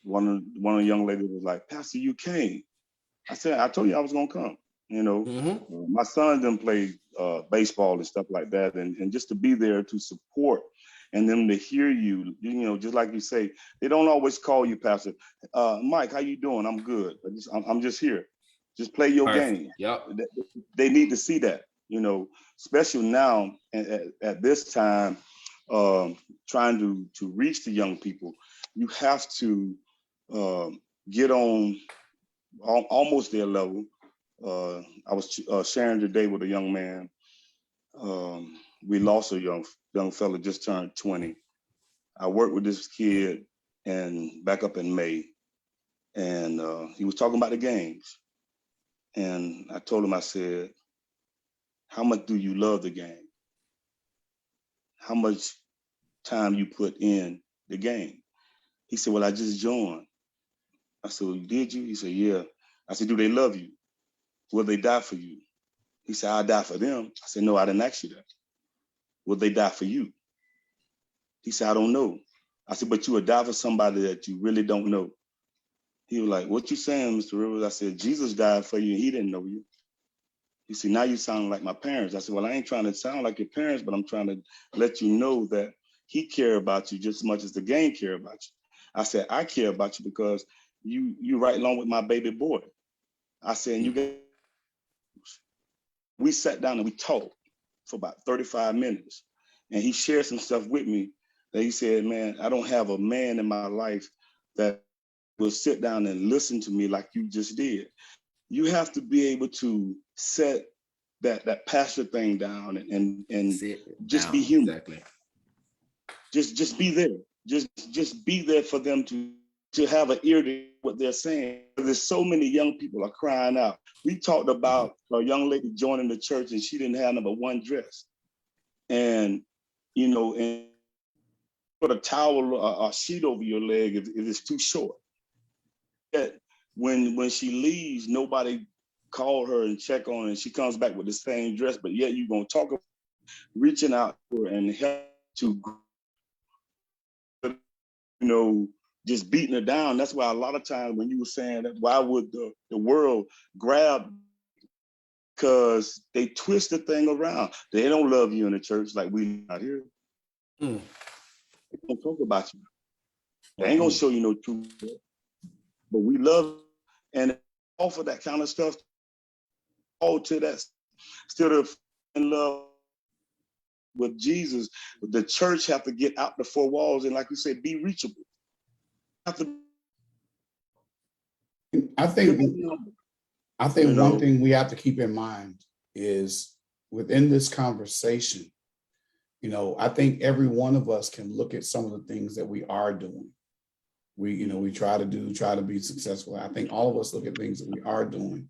one of the young ladies was like, "Pastor, you came." I said, "I told you I was gonna come." My son didn't play baseball and stuff like that, and just to be there to support. and them to hear you, just like you say, they don't always call you, Pastor. Mike, how you doing? I'm good. I'm just here. Just play your Perfect. game. Yep. They need to see that, especially now at this time, trying to reach the young people. You have to get on almost their level. I was sharing today with a young man. We lost a young fella, just turned 20. I worked with this kid and back up in May, and he was talking about the games. And I told him, I said, how much do you love the game? How much time you put in the game? He said, well, I just joined. I said, well, did you? He said, yeah. I said, do they love you? Will they die for you? He said, I'll die for them. I said, no, I didn't ask you that. Will they die for you? He said, I don't know. I said, but you would die for somebody that you really don't know. He was like, what you saying, Mr. Rivers? I said, Jesus died for you and he didn't know you. He said, now you sound like my parents. I said, well, I ain't trying to sound like your parents, but I'm trying to let you know that he cared about you just as much as the game care about you. I said, I care about you because you right along with my baby boy. I said, and we sat down and we talked for about 35 minutes. And he shared some stuff with me that he said, man, I don't have a man in my life that will sit down and listen to me like you just did. You have to be able to set that pastor thing down and just be human. Exactly. Just be there. Just be there for them to have an ear to what they're saying. There's so many young people are crying out. We talked about a young lady joining the church and she didn't have number one dress. And, and put a towel or a sheet over your leg if it's too short. That when she leaves, nobody called her and check on her, and she comes back with the same dress, but yet you're going to talk about reaching out to her and help to, just beating her down. That's why a lot of times when you were saying that, why would the world grab, because they twist the thing around. They don't love you in the church like we out here. They don't talk about you. They ain't going to show you no truth. But we love and offer that kind of stuff all to that. Still in love with Jesus, the church have to get out the four walls and, like you said, be reachable. I think one thing we have to keep in mind is within this conversation, I think every one of us can look at some of the things that we are doing. We try to be successful. I think all of us look at things that we are doing,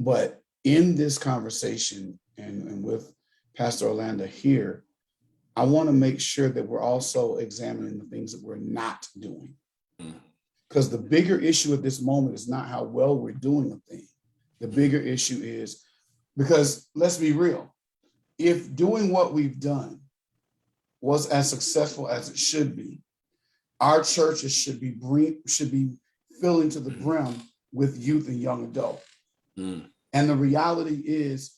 but in this conversation and with Pastor Orlando here, I want to make sure that we're also examining the things that we're not doing. Because the bigger issue at this moment is not how well we're doing a thing. The bigger issue is, because let's be real, if doing what we've done was as successful as it should be, our churches should be filling to the brim with youth and young adult. And the reality is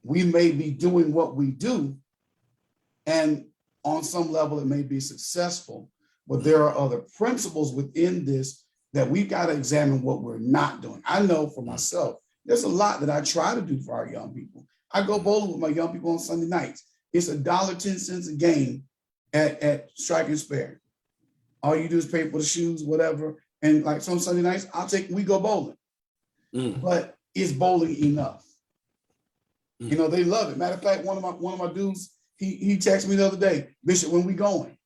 we may be doing what we do, and on some level it may be successful, but there are other principles within this that we've got to examine what we're not doing. I know for myself, there's a lot that I try to do for our young people. I go bowling with my young people on Sunday nights. It's $1.10 a game at Strike and Spare. All you do is pay for the shoes, whatever. And like some Sunday nights, we go bowling. But is bowling enough? They love it. Matter of fact, one of my dudes, he texted me the other day, Bishop, when we going?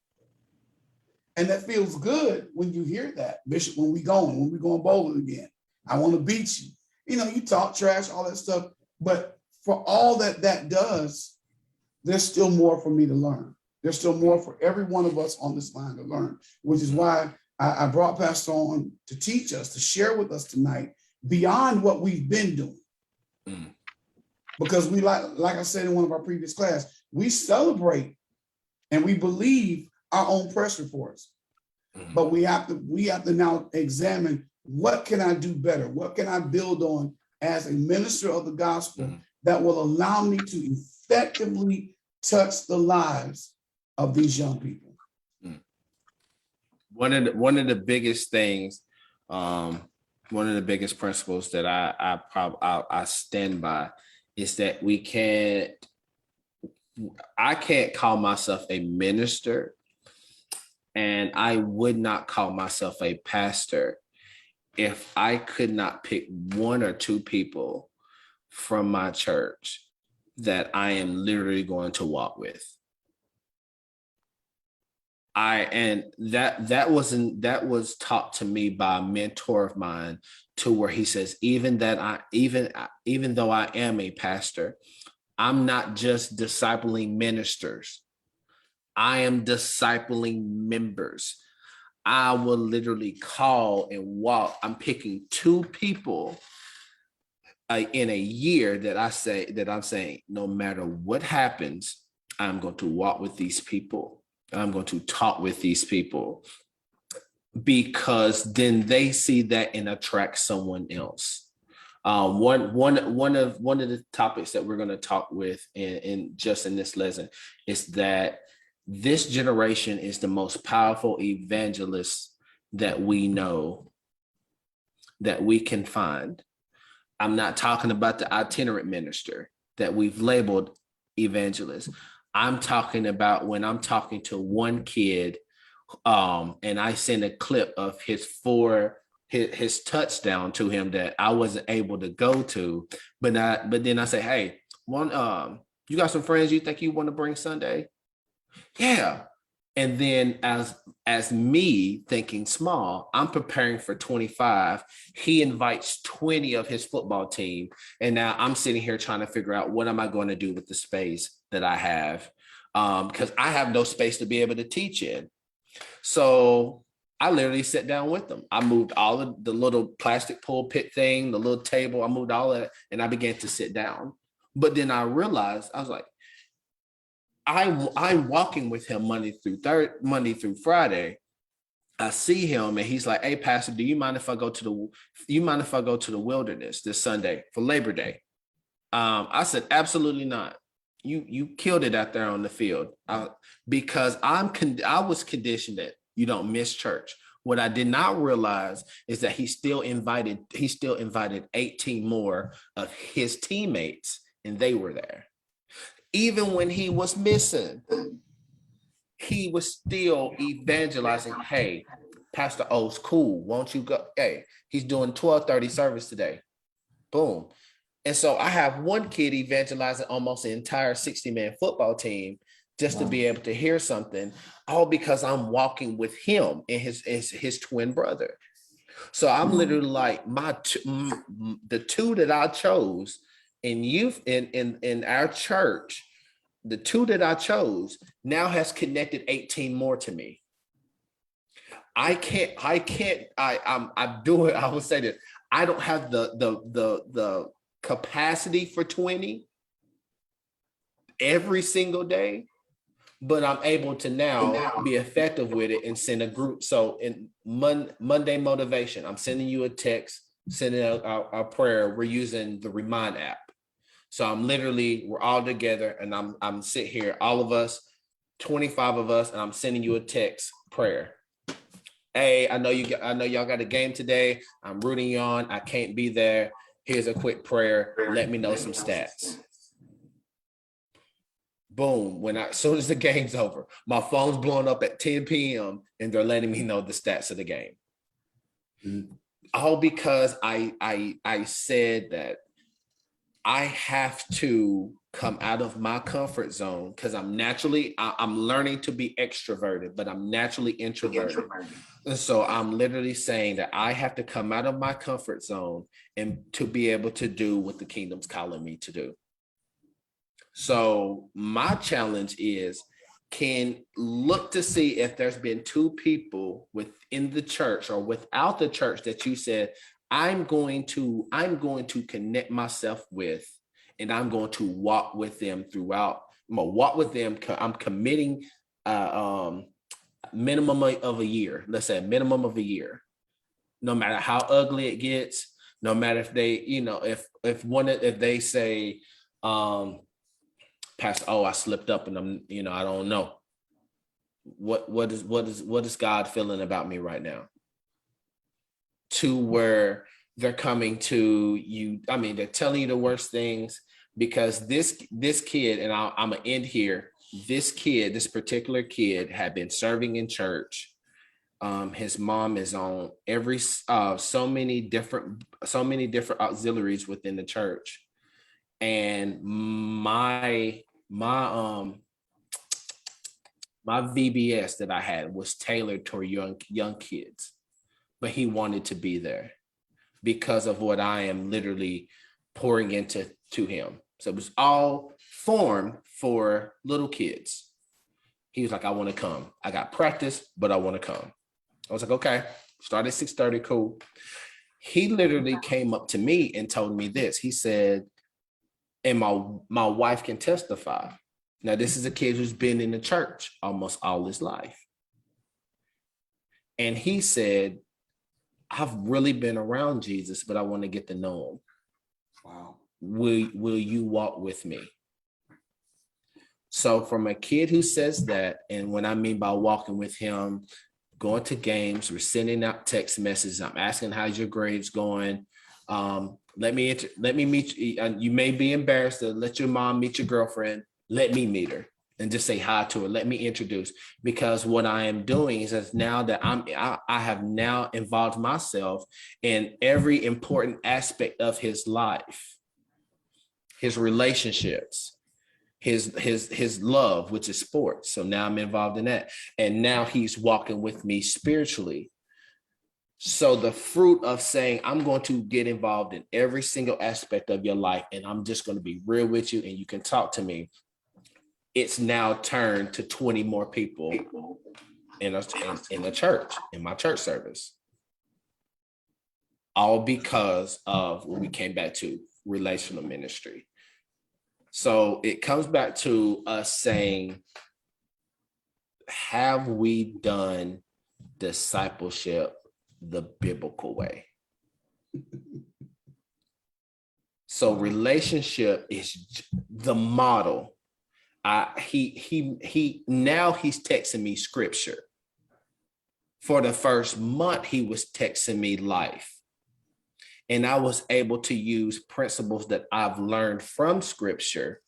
And that feels good when you hear that, Bishop, when we going bowling again. I want to beat you. You talk trash, all that stuff. But for all that does, there's still more for me to learn. There's still more for every one of us on this line to learn, which is why I brought Pastor on to teach us, to share with us tonight beyond what we've been doing. Because we, like I said in one of our previous class, we celebrate and we believe our own press reports. But we have to now examine, what can I do better? What can I build on as a minister of the gospel that will allow me to effectively touch the lives of these young people? One of the biggest things, one of the biggest principles that I stand by is that I can't call myself a minister, and I would not call myself a pastor if I could not pick one or two people from my church that I am literally going to walk with. That was taught to me by a mentor of mine, to where he says, even though I am a pastor, I'm not just discipling ministers. I am discipling members. I will literally call and walk. I'm picking two people in a year that I'm saying, no matter what happens, I'm going to walk with these people. I'm going to talk with these people, because then they see that and attract someone else. One of the topics that we're going to talk with in this lesson is that this generation is the most powerful evangelists that we know, that we can find. I'm not talking about the itinerant minister that we've labeled evangelist. I'm talking about when I'm talking to one kid, and I send a clip of his touchdown to him that I wasn't able to go to, but then I say, hey, you got some friends you think you want to bring Sunday? Yeah. And then as me thinking small, I'm preparing for 25. He invites 20 of his football team. And now I'm sitting here trying to figure out, what am I going to do with the space that I have? Because I have no space to be able to teach in. So I literally sat down with them. I moved all of the little plastic pulpit thing, the little table, I moved all of it, and I began to sit down. But then I realized, I was like, I'm walking with him Monday through Friday. I see him and he's like, hey, Pastor, do you mind if I go to the wilderness this Sunday for Labor Day? I said, absolutely not. You killed it out there on the field, because I was conditioned that you don't miss church. What I did not realize is that he still invited 18 more of his teammates, and they were there. Even when he was missing, he was still evangelizing. Hey, Pastor O's cool. Won't you go? Hey, he's doing 12:30 service today. Boom. And so I have one kid evangelizing almost the entire 60-man football team just to be able to hear something, all because I'm walking with him and his twin brother. So I'm literally like, the two that I chose in youth in our church, the two that I chose now has connected 18 more to me. I would say that I don't have the capacity for 20 every single day, but I'm able to now be effective with it and send a group. So in Monday motivation, I'm sending you a text, sending a prayer. We're using the Remind app. So we're all together, and I'm sitting here, all of us, 25 of us, and I'm sending you a text prayer. Hey, I know y'all got a game today. I'm rooting you on. I can't be there. Here's a quick prayer. Let me know some stats. Boom. As soon as the game's over, my phone's blowing up at 10 p.m. and they're letting me know the stats of the game. Mm-hmm. All because I said that I have to come out of my comfort zone, because I'm learning to be extroverted, but I'm naturally introverted. And so I'm literally saying that I have to come out of my comfort zone and to be able to do what the kingdom's calling me to do. So my challenge is, can look to see if there's been two people within the church or without the church that you said, I'm going to connect myself with, and I'm going to walk with them throughout. I'm going to walk with them. I'm committing minimum of a year. Let's say a minimum of a year. No matter how ugly it gets, no matter if they, if they say, Pastor, I slipped up and I don't know. what is God feeling about me right now? To where they're coming to you. I mean, they're telling you the worst things, because this kid, and I'm gonna end here. This particular kid had been serving in church. His mom is on every so many different auxiliaries within the church, and my VBS that I had was tailored toward young kids, but he wanted to be there because of what I am literally pouring into him. So it was all formed for little kids. He was like, I want to come. I got practice, but I want to come. I was like, okay, start at 6:30, cool. He literally came up to me and told me this. He said, and my wife can testify. Now, this is a kid who's been in the church almost all his life. And he said, I've really been around Jesus, but I want to get to know him. Wow. Will you walk with me? So from a kid who says that, and when I mean by walking with him, going to games, we're sending out text messages. I'm asking, how's your grades going? Let me meet you. You may be embarrassed to let your mom meet your girlfriend. Let me meet her and just say hi to her. Let me introduce, because what I am doing is that now that I have now involved myself in every important aspect of his life, his relationships, his love, which is sports. So now I'm involved in that. And now he's walking with me spiritually. So the fruit of saying, I'm going to get involved in every single aspect of your life, and I'm just going to be real with you, and you can talk to me. It's now turned to 20 more people in the church, in my church service. All because of what we came back to, relational ministry. So it comes back to us saying, have we done discipleship the biblical way? So relationship is the model. He now he's texting me scripture. For the first month, he was texting me life. And I was able to use principles that I've learned from scripture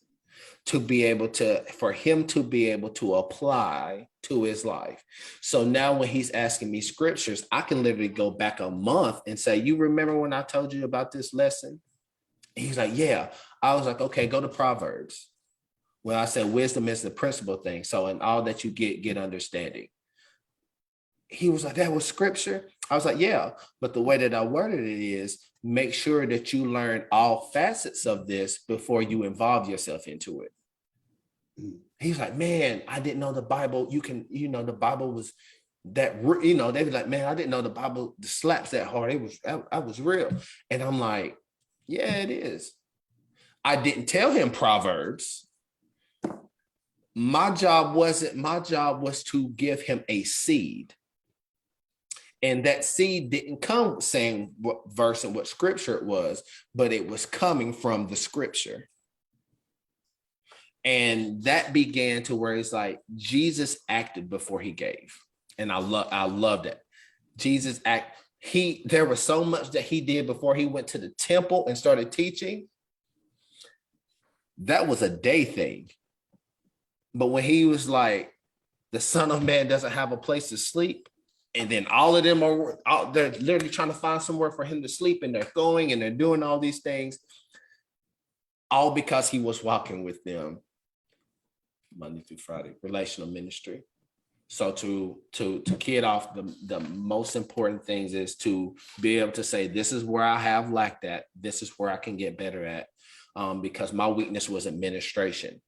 to be able to, for him to be able to apply to his life. So now when he's asking me scriptures, I can literally go back a month and say, you remember when I told you about this lesson? He's like, yeah. I was like, okay, go to Proverbs. Well, I said, wisdom is the principal thing. So in all that you get understanding. He was like, that was scripture. I was like, yeah, but the way that I worded it is, make sure that you learn all facets of this before you involve yourself into it. He's like, man, I didn't know the Bible. The Bible was that, they were like, man, I didn't know the Bible slaps that hard. I was real. And I'm like, yeah, it is. I didn't tell him Proverbs. My job was to give him a seed. And that seed didn't come saying what verse and what scripture it was, but it was coming from the scripture. And that began to where it's like Jesus acted before he gave. And I love that. Jesus there was so much that he did before he went to the temple and started teaching. That was a day thing. But when he was like, the Son of Man doesn't have a place to sleep, and then all of them they're literally trying to find somewhere for him to sleep, and they're going and they're doing all these things, all because he was walking with them Monday through Friday, relational ministry. So to kid off, the most important things is to be able to say, this is where I have lacked at, this is where I can get better at, because my weakness was administration.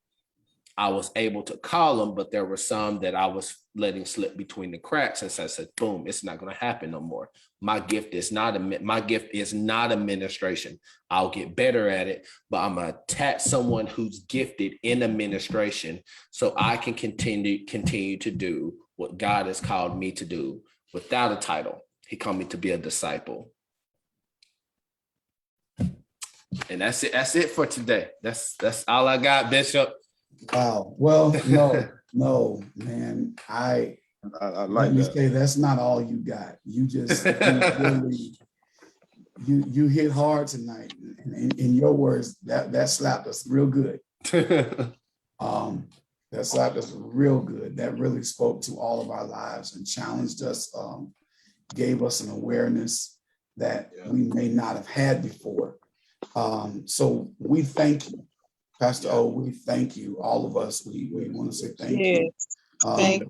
I was able to call them, but there were some that I was letting slip between the cracks. And so I said, boom, it's not going to happen no more. My gift is not administration. I'll get better at it, but I'm going to tap someone who's gifted in administration so I can continue to do what God has called me to do without a title. He called me to be a disciple. And that's it. That's it for today. That's all I got, Bishop. Wow. Well, no, No, man, I let like me that. say that's not all you got. You really you hit hard tonight. And in your words, that slapped us real good. That slapped us real good. That really spoke to all of our lives and challenged us, gave us an awareness that we may not have had before. So we thank you, Pastor O. We thank you, all of us. We want to say thank you. Yes, thank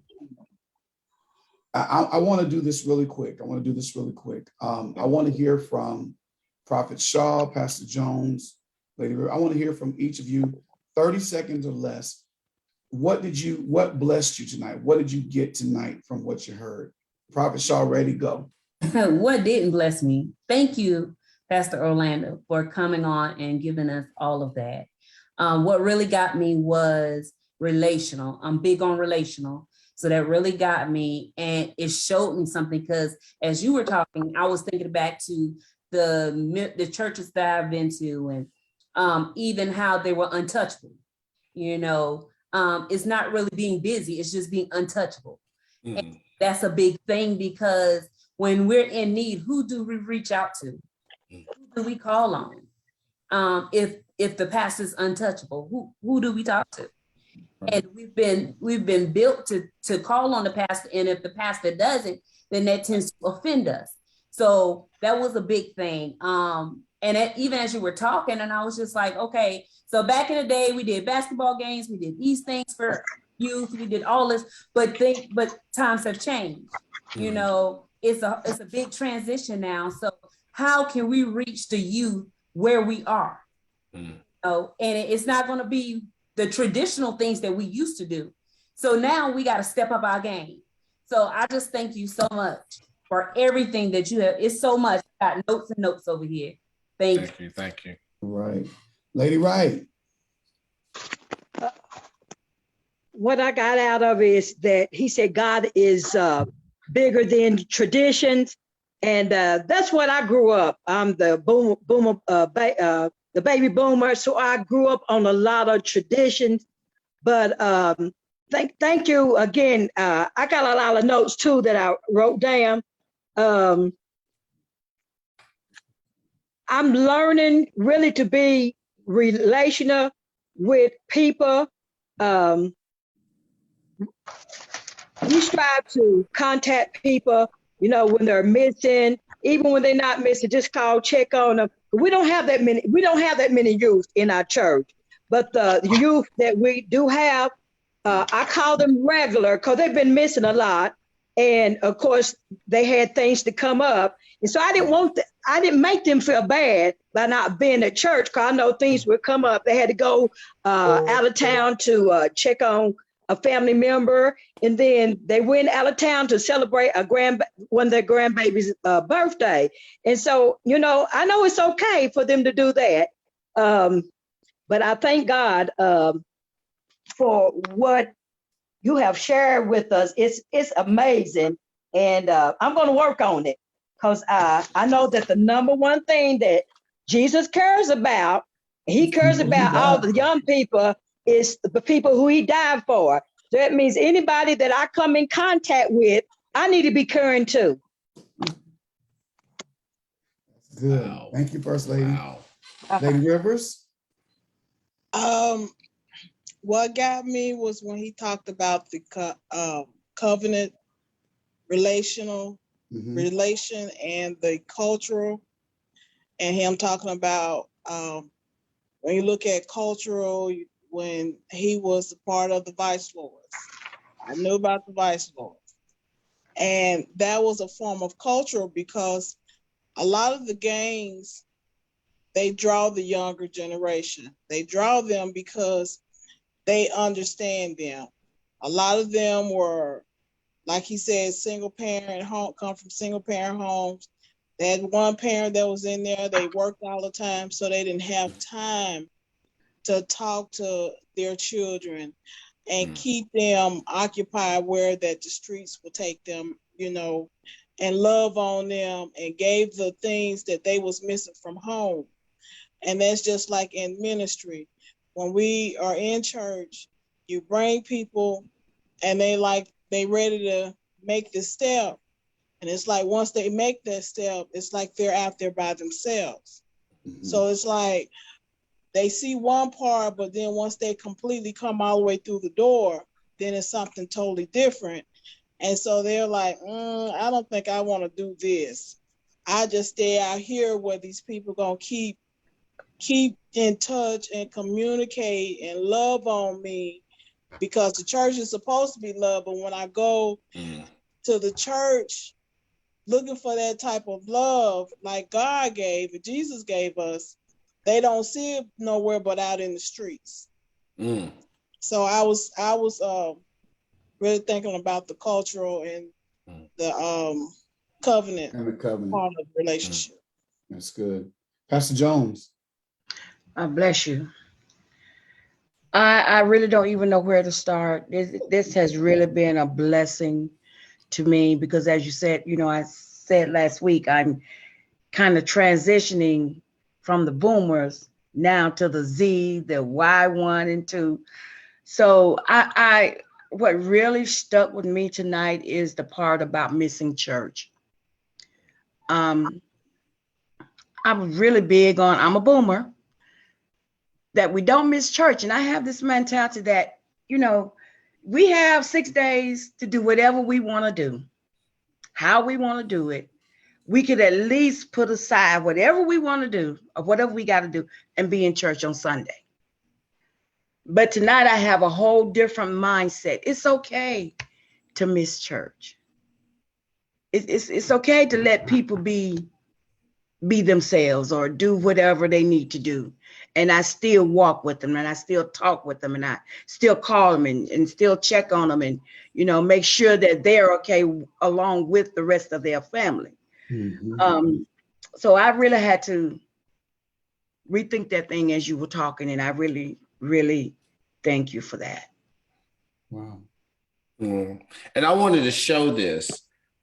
I want to do this really quick. I want to hear from Prophet Shaw, Pastor Jones, Lady River. I want to hear from each of you, 30 seconds or less. What blessed you tonight? What did you get tonight from what you heard? Prophet Shaw, ready, go. What didn't bless me? Thank you, Pastor Orlando, for coming on and giving us all of that. What really got me was relational. I'm big on relational. So that really got me, and it showed me something, because as you were talking, I was thinking back to the churches that I've been to, and even how they were untouchable. It's not really being busy, it's just being untouchable. And that's a big thing, because when we're in need, who do we reach out to? Who do we call on? If the pastor's untouchable, who do we talk to? And we've been built to call on the pastor, and if the pastor doesn't, then that tends to offend us. So that was a big thing. Even as you were talking, and I was just like, okay, so back in the day, we did basketball games, we did these things for youth, we did all this, but times have changed. It's a big transition now. So how can we reach the youth where we are? And it's not going to be the traditional things that we used to do. So now we got to step up our game. So I just thank you so much for everything that you have. It's so much. I got notes and notes over here. Thank you. Thank you. Right. Lady Wright. What I got out of it is that he said God is bigger than traditions. And that's what I grew up. I'm the the baby boomer. So I grew up on a lot of traditions. But thank you again. I got a lot of notes too that I wrote down. I'm learning really to be relational with people. We strive to contact people, when they're missing, even when they're not missing, just call, check on them. We don't have that many youth in our church, but the youth that we do have, I call them regular because they've been missing a lot. And of course they had things to come up. And so I didn't make them feel bad by not being at church, because I know things would come up. They had to go out of town to check on a family member. And then they went out of town to celebrate one of their grandbaby's birthday. And so, I know it's okay for them to do that. But I thank God for what you have shared with us. It's amazing. And I'm going to work on it, because I know that the number one thing that Jesus cares about, he cares about all the young people, is the people who he died for. So that means anybody that I come in contact with, I need to be caring too. Good. Wow. Thank you, First Lady. Wow. Lady Rivers. What got me was when he talked about the covenant relation and the cultural, and him talking about when you look at cultural, when he was a part of the Vice Lords. I knew about the Vice Lords. And that was a form of cultural, because a lot of the gangs, they draw the younger generation. They draw them because they understand them. A lot of them were, like he said, single parent home, come from single parent homes. They had one parent that was in there. They worked all the time, so they didn't have time to talk to their children and keep them occupied where that the streets would take them, and love on them, and gave the things that they was missing from home. And that's just like in ministry. When we are in church, you bring people and they ready to make the step. And it's like once they make that step, it's like they're out there by themselves. Mhm. So it's like they see one part, but then once they completely come all the way through the door, then it's something totally different. And so they're like, I don't think I want to do this. I just stay out here where these people gonna keep in touch and communicate and love on me, because the church is supposed to be love. But when I go to the church looking for that type of love like God gave and Jesus gave us, they don't see it nowhere but out in the streets. So I was really thinking about the cultural and the covenant And the covenant. part of the relationship. That's good. Pastor Jones. Bless you. I really don't even know where to start. This has really been a blessing to me because, as you said, I said last week, I'm kind of transitioning from the boomers now to the Z, the Y1 and 2. So I what really stuck with me tonight is the part about missing church. I'm really big on, I'm a boomer, that we don't miss church. And I have this mentality that, we have 6 days to do whatever we want to do, how we want to do it. We could at least put aside whatever we want to do or whatever we got to do and be in church on Sunday. But tonight I have a whole different mindset. It's okay to miss church. It's okay to let people be themselves or do whatever they need to do. And I still walk with them and I still talk with them and I still call them and still check on them and, make sure that they're okay along with the rest of their family. Mm-hmm. So I really had to rethink that thing as you were talking. And I really, really thank you for that. Wow. And I wanted to show this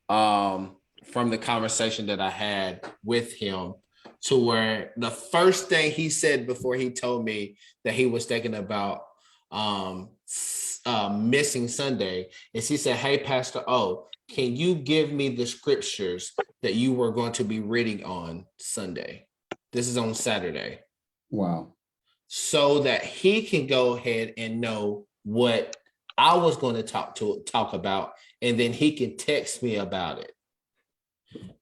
from the conversation that I had with him, to where the first thing he said before he told me that he was thinking about missing Sunday is he said, "Hey, Pastor O, can you give me the scriptures that you were going to be reading on Sunday?" This is on Saturday. Wow. So that he can go ahead and know what I was going to talk about, and then he can text me about it.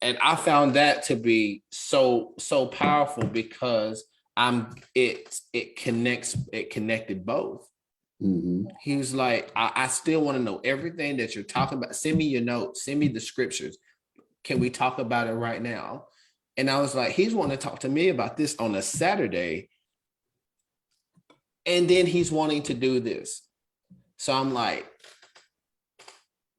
And I found that to be so powerful because it connected both. Mm-hmm. He was like, I still want to know everything that you're talking about. Send me your notes, send me the scriptures. Can we talk about it right now? And I was like, he's wanting to talk to me about this on a Saturday. And then he's wanting to do this. So I'm like,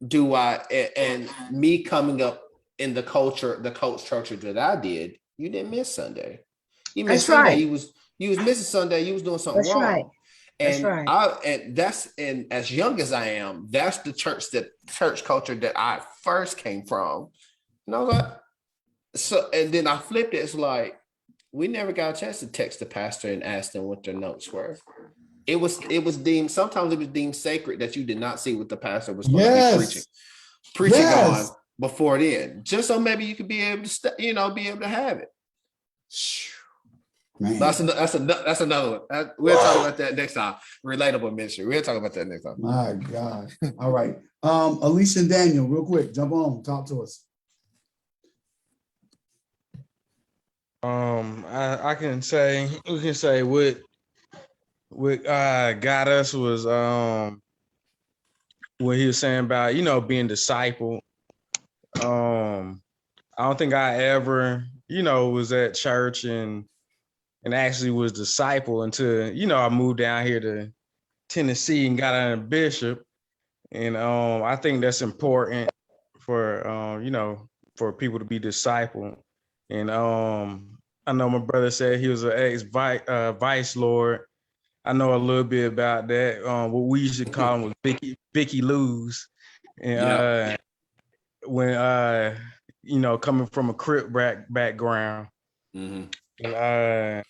and me coming up in the culture that I did, you didn't miss Sunday. You missed That's Sunday. right. You was missing Sunday. You was doing something That's wrong. right. That's And right. and as young as I am, that's the church culture that I first came from. And I was like, so, and then I flipped it. It's like, we never got a chance to text the pastor and ask them what their notes were. It was deemed, sometimes it was deemed sacred that you did not see what the pastor was going to be preaching on before then, just so maybe you could be able to, be able to have it. Man. That's another one. We'll talk about that next time. Relatable ministry. We'll talk about that next time. My God. All right. Alicia and Daniel, real quick, jump on, talk to us. I can say, we can say what got us was what he was saying about, being discipled. I don't think I ever, was at church and actually was discipled until, I moved down here to Tennessee and got under bishop. And I think that's important for, for people to be discipled. And I know my brother said he was an ex-vice lord. I know a little bit about that. What we used to call him was Vicky Lose. And when coming from a Crip background. Mm-hmm. And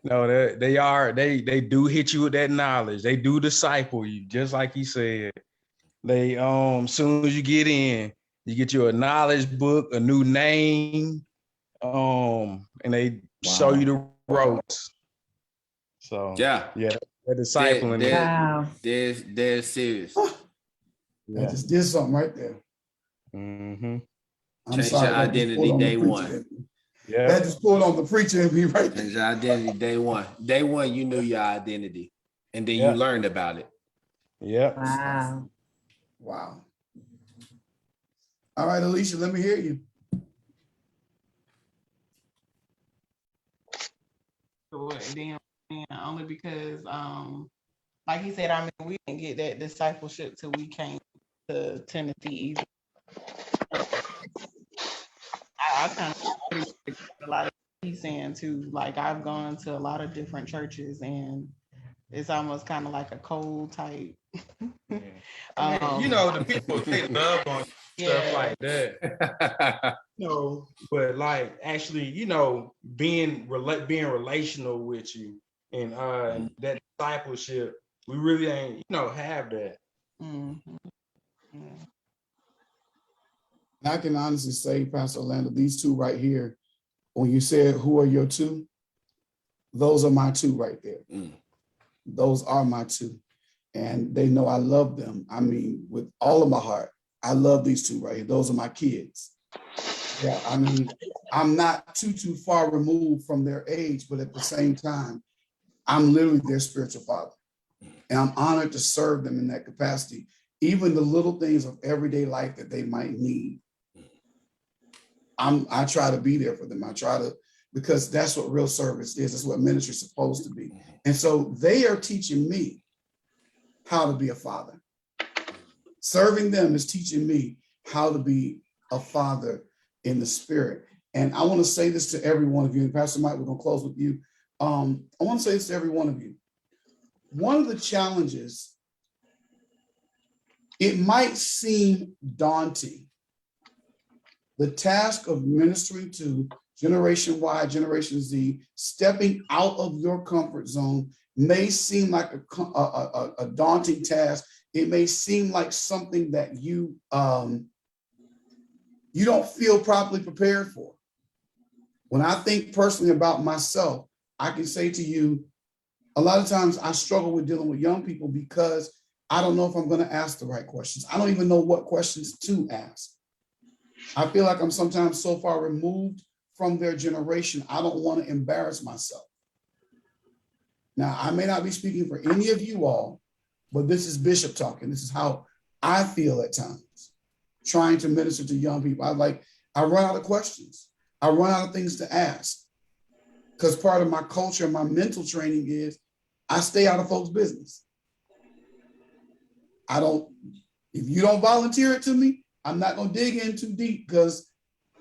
No, they do hit you with that knowledge. They do disciple you, just like he said. They soon as you get in, you get you a knowledge book, a new name, and they show you the ropes. So Yeah, they're discipling. they're serious. I just did something right there. Mm-hmm. I'm Change sorry. your that just identity pulled on the day preacher one. in me. Yeah. That just pulled on the preacher in me right there. Change your identity day one. Day one, you knew your identity, and then you learned about it. Yeah. Wow. Wow. All right, Alicia, let me hear you. Then only because like he said, I mean, we didn't get that discipleship till we came to Tennessee either. I kind of a lot of he's saying too. Like I've gone to a lot of different churches, and it's almost kind of like a cold type. The people they love on stuff like that. But like actually, being relational with you and that discipleship, we really ain't have that. Mm-hmm. Yeah. I can honestly say, Pastor Orlando, these two right here, when you said, who are your two? Those are my two right there. Those are my two. And they know I love them. I mean, with all of my heart, I love these two right here. Those are my kids. Yeah, I mean, I'm not too far removed from their age, but at the same time, I'm literally their spiritual father. And I'm honored to serve them in that capacity. Even the little things of everyday life that they might need, I try to be there for them. Because that's what real service is. That's what ministry is supposed to be. And so they are teaching me how to be a father. Serving them is teaching me how to be a father in the spirit. And I want to say this to every one of you, and Pastor Mike, we're going to close with you. I want to say this to every one of you. One of the challenges, it might seem daunting, the task of ministering to Generation Y, Generation Z, stepping out of your comfort zone may seem like a daunting task. It may seem like something that you don't feel properly prepared for. When I think personally about myself, I can say to you, a lot of times I struggle with dealing with young people because I don't know if I'm going to ask the right questions. I don't even know what questions to ask. I feel like I'm sometimes so far removed from their generation, I don't want to embarrass myself. Now, I may not be speaking for any of you all, but this is Bishop talking. This is how I feel at times, trying to minister to young people. I run out of questions. I run out of things to ask because part of my culture and my mental training is I stay out of folks' business. If you don't volunteer it to me, I'm not going to dig in too deep because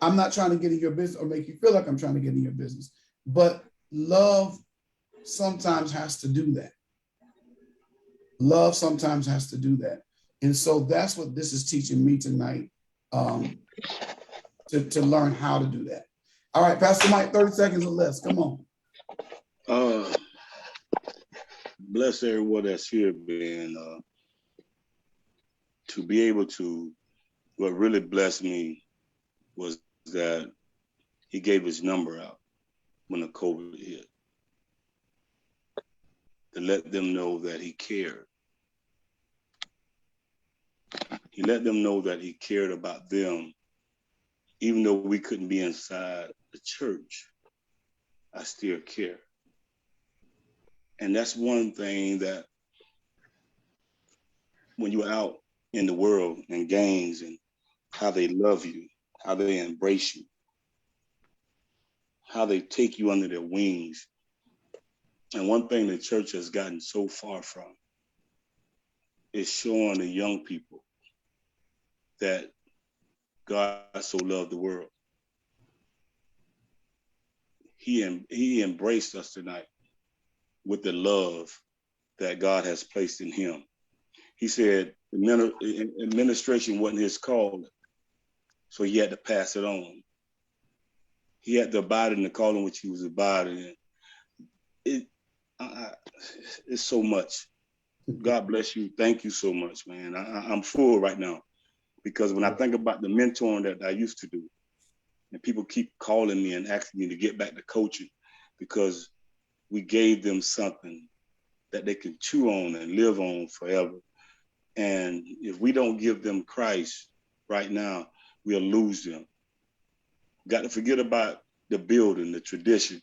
I'm not trying to get in your business or make you feel like I'm trying to get in your business. But love sometimes has to do that. Love sometimes has to do that. And so that's what this is teaching me tonight, to learn how to do that. All right, Pastor Mike, 30 seconds or less. Come on. Bless everyone that's here, man. To be able to, what really blessed me was that he gave his number out when the COVID hit, to let them know that he cared. He let them know that he cared about them, even though we couldn't be inside the church. I still care. And that's one thing that when you're out in the world and gangs and how they love you, how they embrace you, how they take you under their wings. And one thing the church has gotten so far from is showing the young people that God so loved the world. He embraced us tonight with the love that God has placed in him. He said administration wasn't his calling, so he had to pass it on. He had to abide in the calling which he was abiding in. it it's so much. God bless you. Thank you so much, man. I'm full right now because when I think about the mentoring that I used to do, and people keep calling me and asking me to get back to coaching because we gave them something that they can chew on and live on forever. And if we don't give them Christ right now, we'll lose them. Got to forget about the building, the tradition,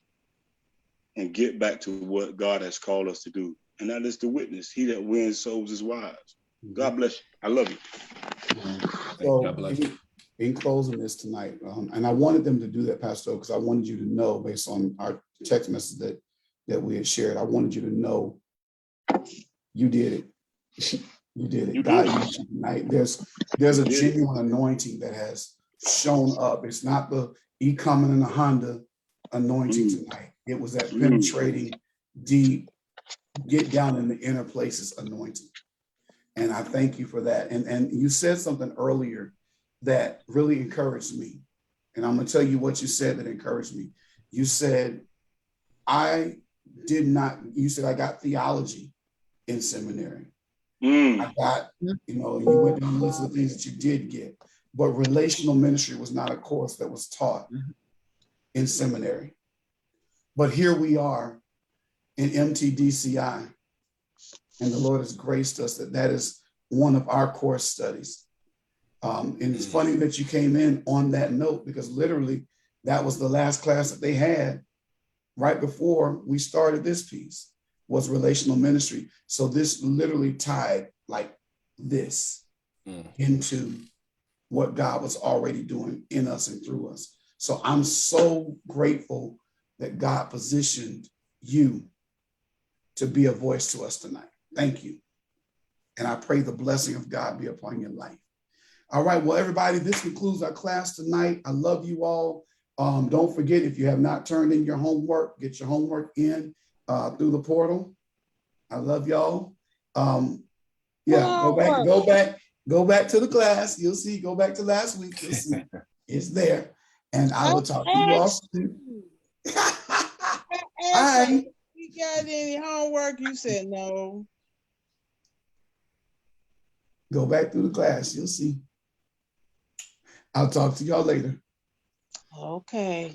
and get back to what God has called us to do. And that is to witness. He that wins souls is wise. God bless you. I love you. So in closing this tonight, and I wanted them to do that, Pastor, because I wanted you to know, based on our text message that we had shared, I wanted you to know you did it. You did it. God used you tonight. There's a genuine anointing that has shown up. It's not the e-coming and the Honda anointing tonight. It was that penetrating, deep, get down in the inner places anointing. And I thank you for that. And you said something earlier that really encouraged me. And I'm going to tell you what you said that encouraged me. You said, I got theology in seminary. I got, you went down the list of the things that you did get, but relational ministry was not a course that was taught in seminary. But here we are in MTDCI, and the Lord has graced us that is one of our course studies. And it's funny that you came in on that note, because literally that was the last class that they had right before we started this piece, was relational ministry. So this literally tied like this into what God was already doing in us and through us. So I'm so grateful that God positioned you to be a voice to us tonight. Thank you. And I pray the blessing of God be upon your life. All right, well, everybody, this concludes our class tonight. I love you all. Don't forget, if you have not turned in your homework, get your homework in through the portal. I love y'all. Go back to the class. You'll see, go back to last week. You'll see it's there. And I will talk to you all soon. Hi. You got any homework? You said no. Go back through the class. You'll see. I'll talk to y'all later. Okay.